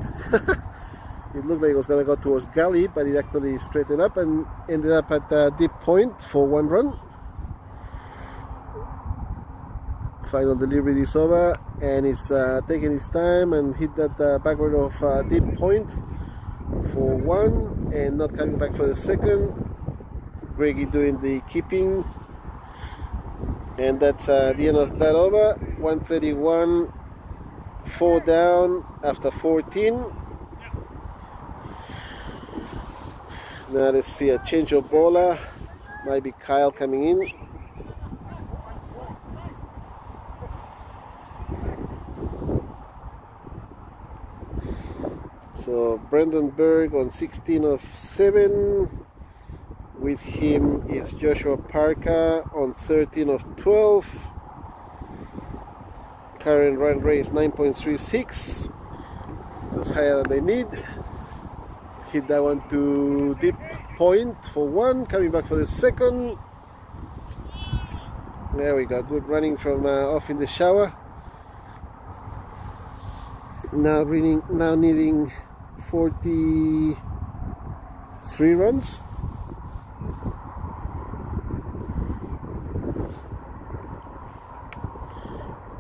It looked like it was going to go towards gully, but it actually straightened up and ended up at deep point for 1 run. Final delivery this over, and he's taking his time and hit that backward of deep point for 1 and not coming back for the second. Greggy doing the keeping, and that's the end of that over. 131, 4 down after 14. Now let's see a change of bowler. Might be Kyle coming in. So Brendan Berg on 16 of 7. With him is Joshua Parker on 13 of 12. Current run rate is 9.36. So it's higher than they need. Hit that one to deep point for 1. Coming back for the second. There we go. Good running from off in the shower. Now needing 43 runs.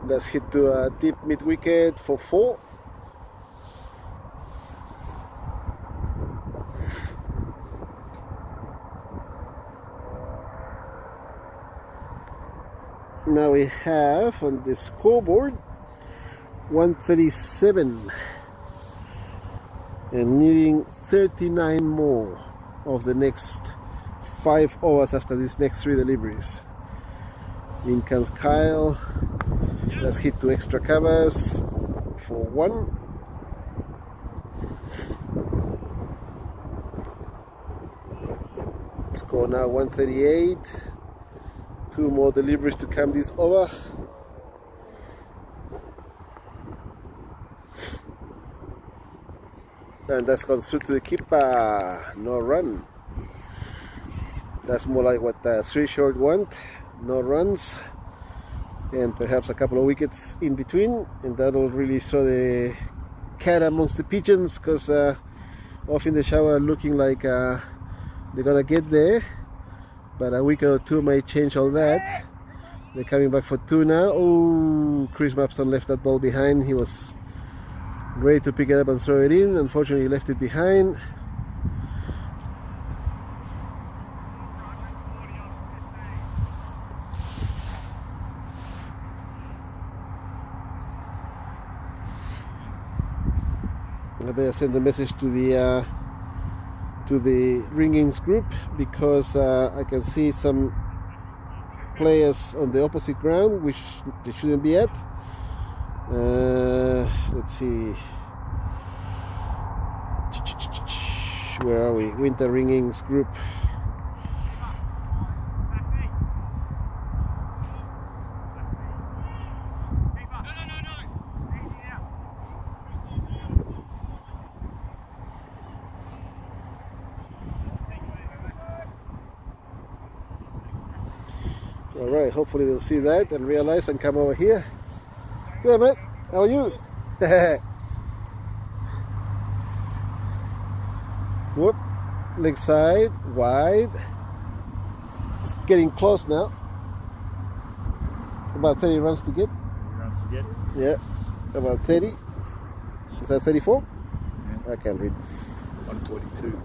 That's hit to a deep mid wicket for 4. Now we have on the scoreboard 137 and needing 39 more of the next 5 overs after these next 3 deliveries. In comes Kyle. That's hit to extra covers for 1. Score now 138. 2 more deliveries to come this over. And that's gone through to the keeper. No run. That's more like what Sri Short want. No runs. And perhaps a couple of wickets in between. And that'll really throw the cat amongst the pigeons, because off in the shower looking like they're gonna get there. But a wicket or 2 might change all that. They're coming back for 2 now. Oh, Chris Mapston left that ball behind. He was ready to pick it up and throw it in. Unfortunately, he left it behind. I better send a message to the ringings group, because I can see some players on the opposite ground which they shouldn't be at. Let's see, where are we? Winter ringings group. Alright, hopefully they'll see that and realize and come over here. Good, mate. How are you? Whoop. Leg side, wide. It's getting close now. About 30 runs to get. Yeah, about 30. Is that 34? Yeah. I can't read. 142.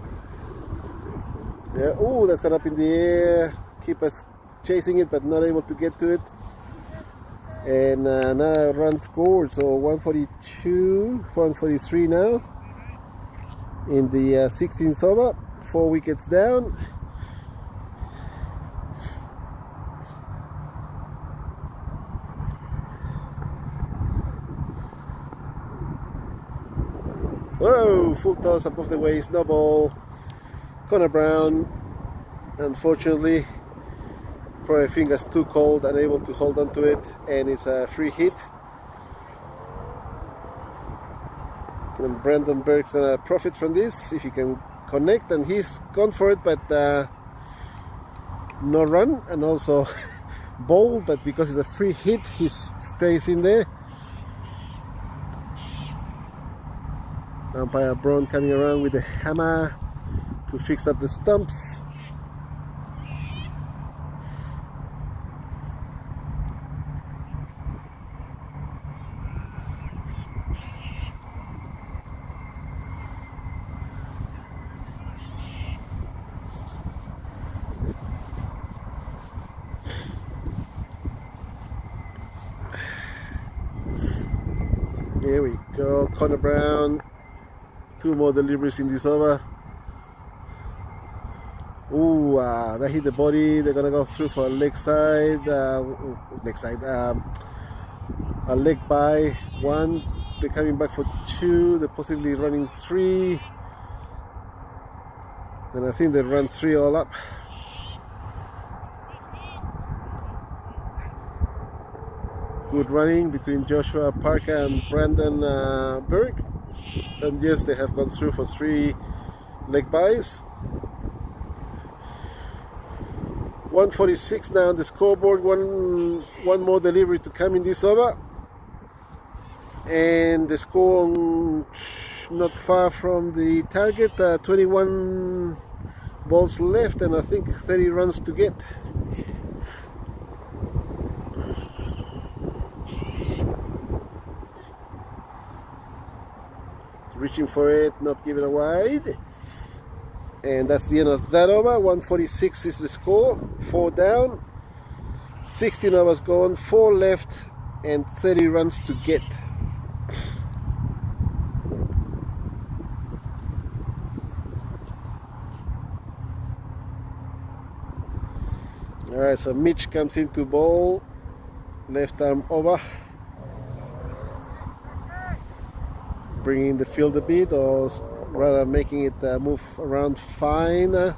Yeah, oh, that's gone up in the air. Keep us chasing it, but not able to get to it. And another run scored, so 142, 143 now. In the 16th over, 4 wickets down. Whoa, full toss above the waist, no ball. Connor Brown, unfortunately, probably fingers too cold, unable to hold on to it, and it's a free hit. And Brandon Berg's gonna profit from this if he can connect, and he's gone for it, but no run, and also ball, but because it's a free hit, he stays in there. Umpire Braun coming around with a hammer to fix up the stumps. Here we go, Connor Brown. 2 more deliveries in this over. Ooh, that hit the body. They're gonna go through for a leg side. A leg by 1. They're coming back for 2. They're possibly running 3. And I think they run 3 all up. Good running between Joshua Parker and Brandon Berg. And yes, they have gone through for 3 leg buys. 146 now on the scoreboard. One more delivery to come in this over. And the score not far from the target. 21 balls left, and I think 30 runs to get. Reaching for it, not giving a wide. And that's the end of that over. 146 is the score. 4 down. 16 overs gone, 4 left, and 30 runs to get. Alright, so Mitch comes into ball. Left arm over. Bringing the field a bit, or rather making it move around fine to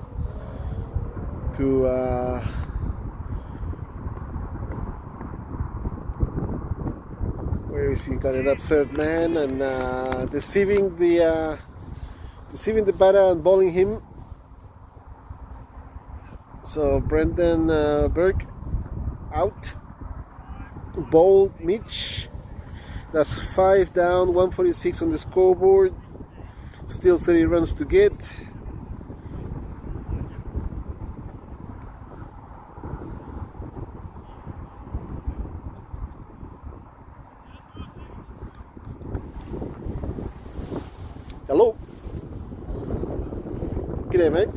where is he? Got it up third man, and deceiving the batter and bowling him. So Brendan Berg out. Bowled Mitch. That's 5 down, 146 on the scoreboard. Still 30 runs to get. Hello. G'day, mate.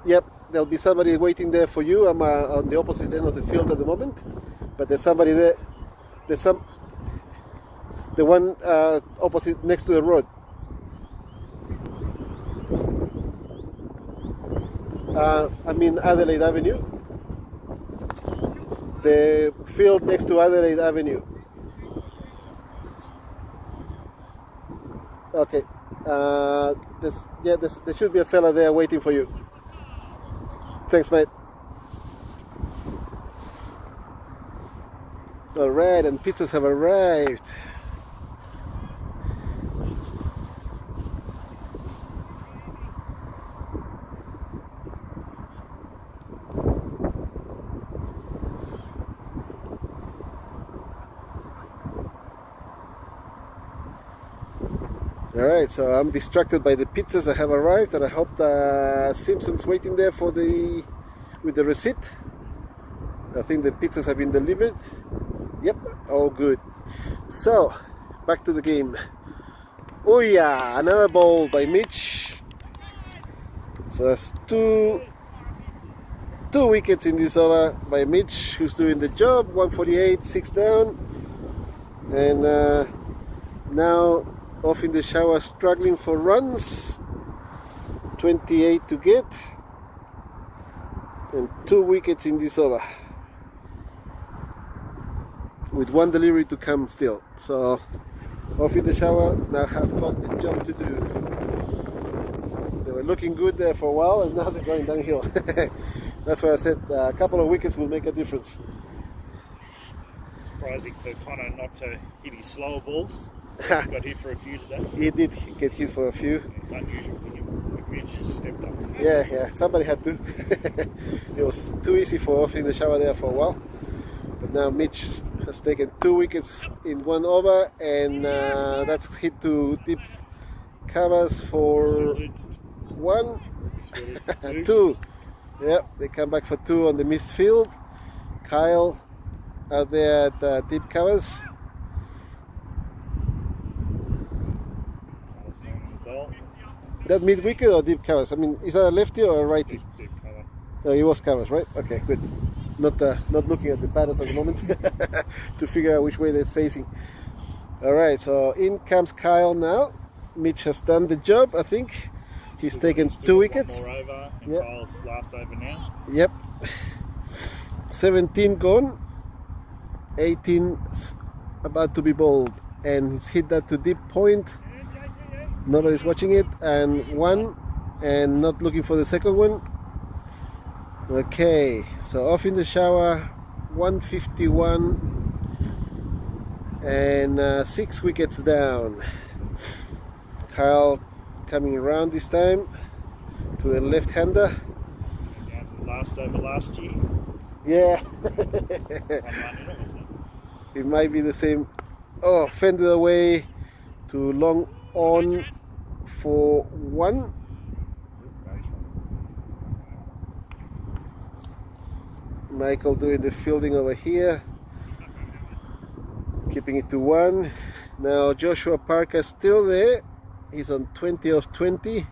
Yep. There'll be somebody waiting there for you. I'm on the opposite end of the field at the moment, but there's somebody there. The one opposite next to the road. I mean Adelaide Avenue. The field next to Adelaide Avenue. Okay. There should be a fella there waiting for you. Thanks, mate. Alright, and pizzas have arrived. Alright, so I'm distracted by the pizzas that have arrived, and I hope the Simpson's waiting there for with the receipt. I think the pizzas have been delivered. Yep, all good. So, back to the game. Oh yeah, another ball by Mitch. So that's two wickets in this over by Mitch, who's doing the job. 148, 6 down. And now off in the shower, struggling for runs. 28 to get. And 2 wickets in this over, with 1 delivery to come still. So off in the shower, now have got the job to do. They were looking good there for a while, and now they're going downhill. That's why I said a couple of wickets will make a difference. Surprising for Connor not to hit his slower balls. Got hit for a few today. He did get hit for a few. It's unusual for him. Mitch just stepped up. Yeah, somebody had to. It was too easy for off in the shower there for a while. But now Mitch has taken 2 wickets in 1 over, and that's hit to deep covers for 1, 2. Yep, they come back for 2 on the missed field. Kyle out there at deep covers. That mid wicket or deep covers? I mean, is that a lefty or a righty? Deep cover. Oh, he was covers, right? Okay, good. Not looking at the batters at the moment to figure out which way they're facing. All right, so in comes Kyle now. Mitch has done the job, I think. He's taken 2 wickets. One more over, and Yep. Kyle's last over now. Yep. 17 gone. 18 about to be bowled, and he's hit that to deep point. Nobody's watching it, and 1, and not looking for the second one. Okay, so off in the shower, 151, and 6 wickets down. Kyle coming around this time to the left-hander. Down to the last over last year. Yeah. One run in it, wasn't it? It might be the same. Oh, fended away to long on for 1. Michael doing the fielding over here, keeping it to 1. Now Joshua Parker still there. He's on 20 of 20,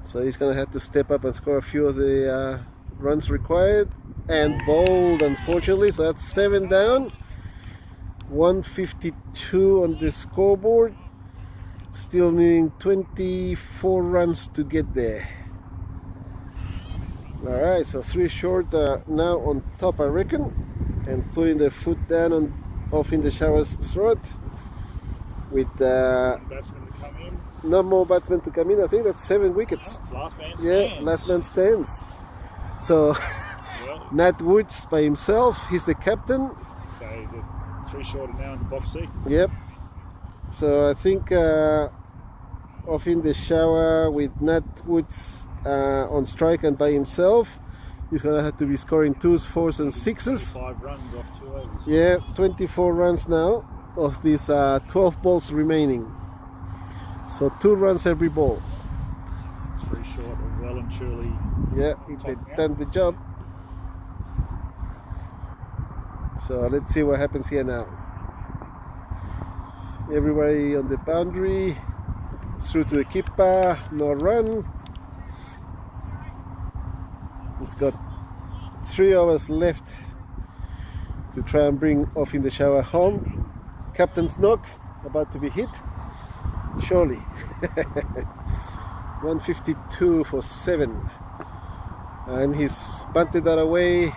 so he's gonna have to step up and score a few of the runs required, and bowled, unfortunately. So that's 7 down. 152 on the scoreboard. Still needing 24 runs to get there. Alright, so 3 short now on top, I reckon, and putting their foot down on off in the shower's throat, with Batsmen to come in. no more batsmen to come in. I think that's 7 wickets. It's last man Yeah, stands. last man stands. So Well, Nat Woods by himself, he's the captain. so the 3 shorter now in the box seat. Yep. So I think off in the shower with Nat Woods on strike and by himself, he's gonna have to be scoring 2s, 4s, and 6s. 5 runs off 2 overs. Yeah, 24 runs now of these 12 balls remaining. So 2 runs every ball. 3 short of well and truly. Yeah, they've done the job. So let's see what happens here now. Everybody on the boundary, through to the keeper, no run. He's got 3 overs left to try and bring off in the shower home. Captain's knock about to be hit. Surely. 152 for 7. And he's bunted that away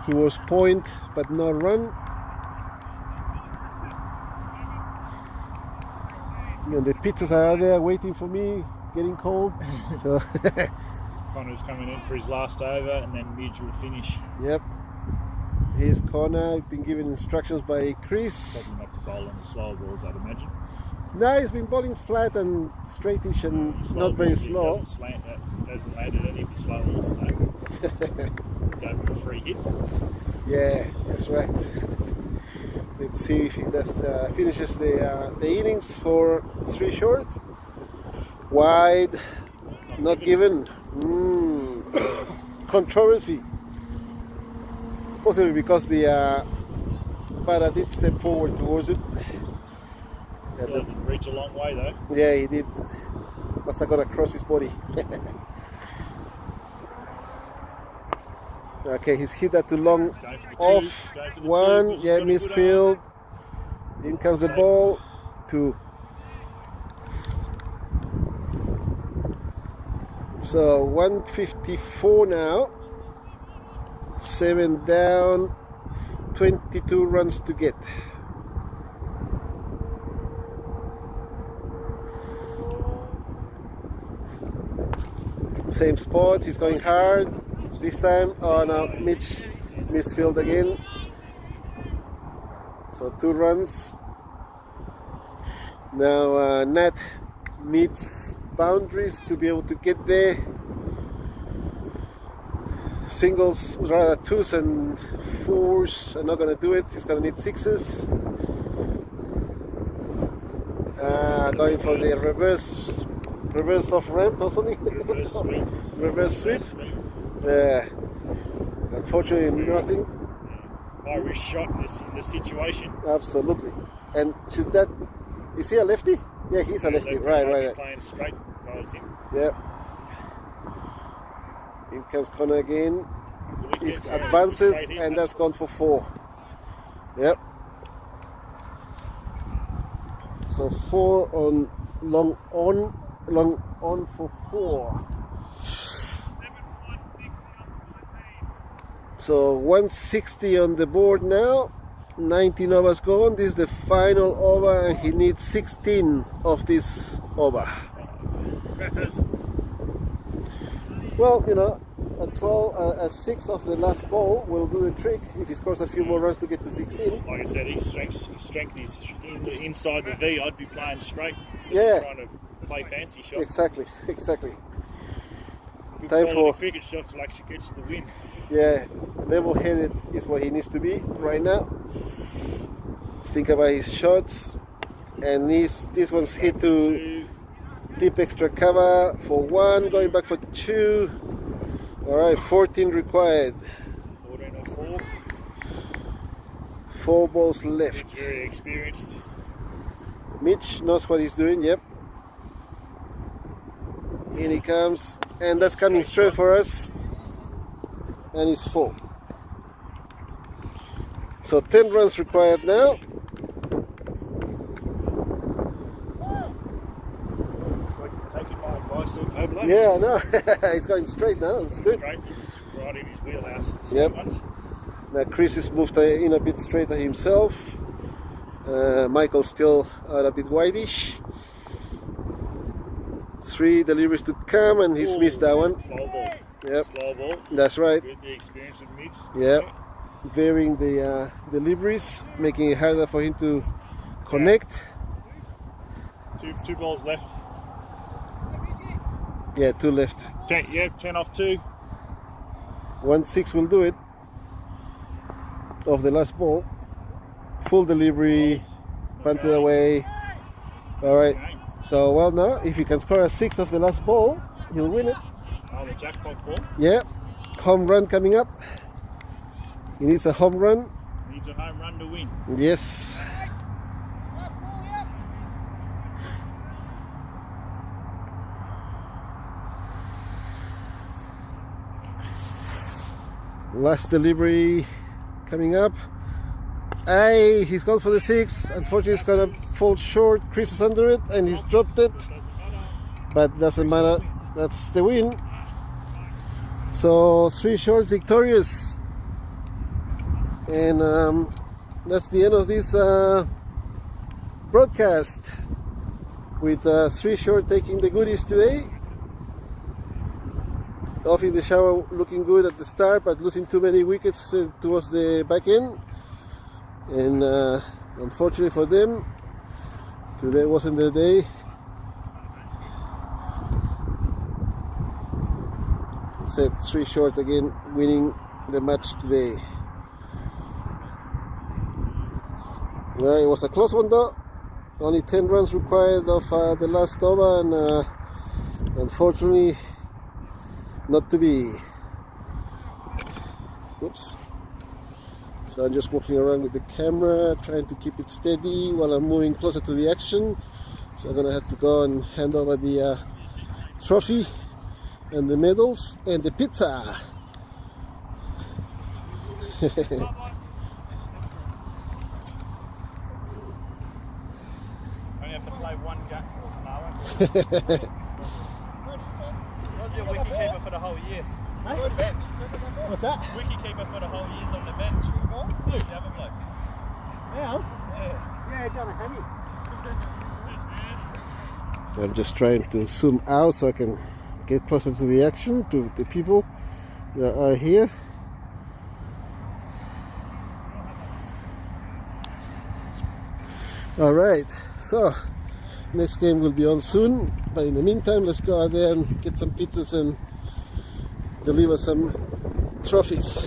towards point, but no run. And the pizzas are out there waiting for me, getting cold. So Connor's coming in for his last over, and then Midge will finish. yep. Here's Connor, been given instructions by Chris. Probably not to bowl on the slower balls, I'd imagine. No, he's been bowling flat and straightish and Slow not very balls, he slow. Doesn't slant, hasn't landed any of the slow balls today. Gave him a free hit. Yeah, that's right. Let's see if he does, finishes the innings for 3 short. Wide, not given. Controversy. It's possibly because the Para did step forward towards it. Still hasn't reached a long way though. Yeah, he did. Must have got across his body. Okay, he's hit that too long. Off. 1. Yeah, misfield. In comes the ball. 2. So 154 now. 7 down. 22 runs to get. Same spot, he's going hard. This time, oh no, Mitch misfield again. So 2 runs. Now Nat meets boundaries to be able to get there. Singles, rather 2s and 4s are not going to do it. He's going to need 6s. Going for the reverse off ramp or something. Reverse sweep. Unfortunately, nothing. High risk shot in this situation. Absolutely. And should that? Is he a lefty? Yeah, he's a lefty. Right. Playing straight, follows him. Yeah. In comes Connor again. He advances, and that's gone for 4. Yep. So 4 on long on for 4. So 160 on the board now. 19 overs gone. This is the final over, and he needs 16 of this over. Well, you know, a 6 of the last ball will do the trick if he scores a few more runs to get to 16. Like I said, his strength is inside the V. I'd be playing straight instead of trying to play fancy shots. Exactly. Good Time for cricket shots will actually get you the win. Yeah, level-headed is what he needs to be right now. Think about his shots, and this one's hit to deep extra cover for 1, going back for 2. All right, 14 required. 14 or 4. 4 balls left. He's very experienced. Mitch knows what he's doing. Yep. In he comes, and that's coming straight for us. And it's 4. So 10 runs required now. Yeah, I know. He's going straight now. It's good. Straight, right in his wheelhouse. Yep. Now Chris is moved in a bit straighter himself. Michael's still out a bit wideish. 3 deliveries to come, and he's missed that one. Slow ball. Yep. Slow ball. That's right. With the experience of Mitch. Yep. Varying the deliveries, making it harder for him to connect. Two balls left. Yeah, 2 left. 10 off 2. 1-6 will do it. Of the last ball. Full delivery, punted away. All right. So, well, now, if he can score a 6 of the last ball, he'll win it. Oh, the jackpot ball. Yeah. Home run coming up. He needs a home run. Needs a home run to win. Yes. Last delivery coming up. Hey, he's gone for the 6. Unfortunately, it's gonna fall short. Chris is under it, and he's dropped it. But doesn't matter. That's the win. So 3 short victorious. And that's the end of this broadcast. With 3 short taking the goodies today. Off in the shower, looking good at the start, but losing too many wickets towards the back end. And unfortunately for them, today wasn't their day. Set 3 short again, winning the match today. Well, it was a close one though. Only 10 runs required of the last over, and unfortunately not to be. Whoops. So I'm just walking around with the camera, trying to keep it steady while I'm moving closer to the action. So I'm gonna have to go and hand over the trophy and the medals and the pizza. Only have to play one game. What's your wicketkeeper for the whole year? On the bench. What's that? Wicketkeeper for the whole year's on the bench. Who? The other bloke. Ours? Yeah. Yeah, done a hammy. I'm just trying to zoom out so I can get closer to the action, to the people that are here. Alright, so next game will be on soon, but in the meantime let's go out there and get some pizzas and deliver some trophies.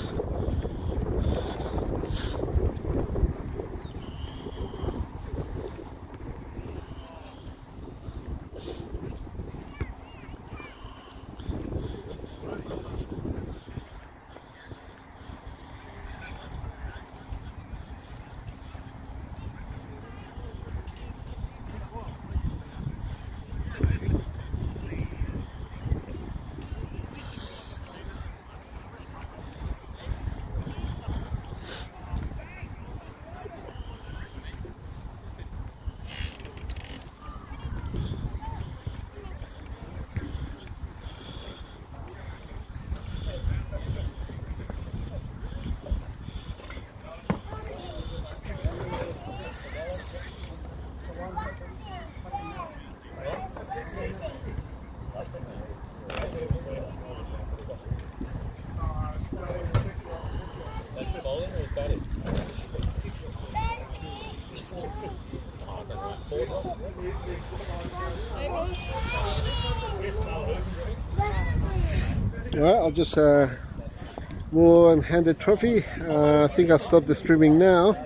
Alright, I'll just move and hand the trophy. I think I'll stop the streaming now.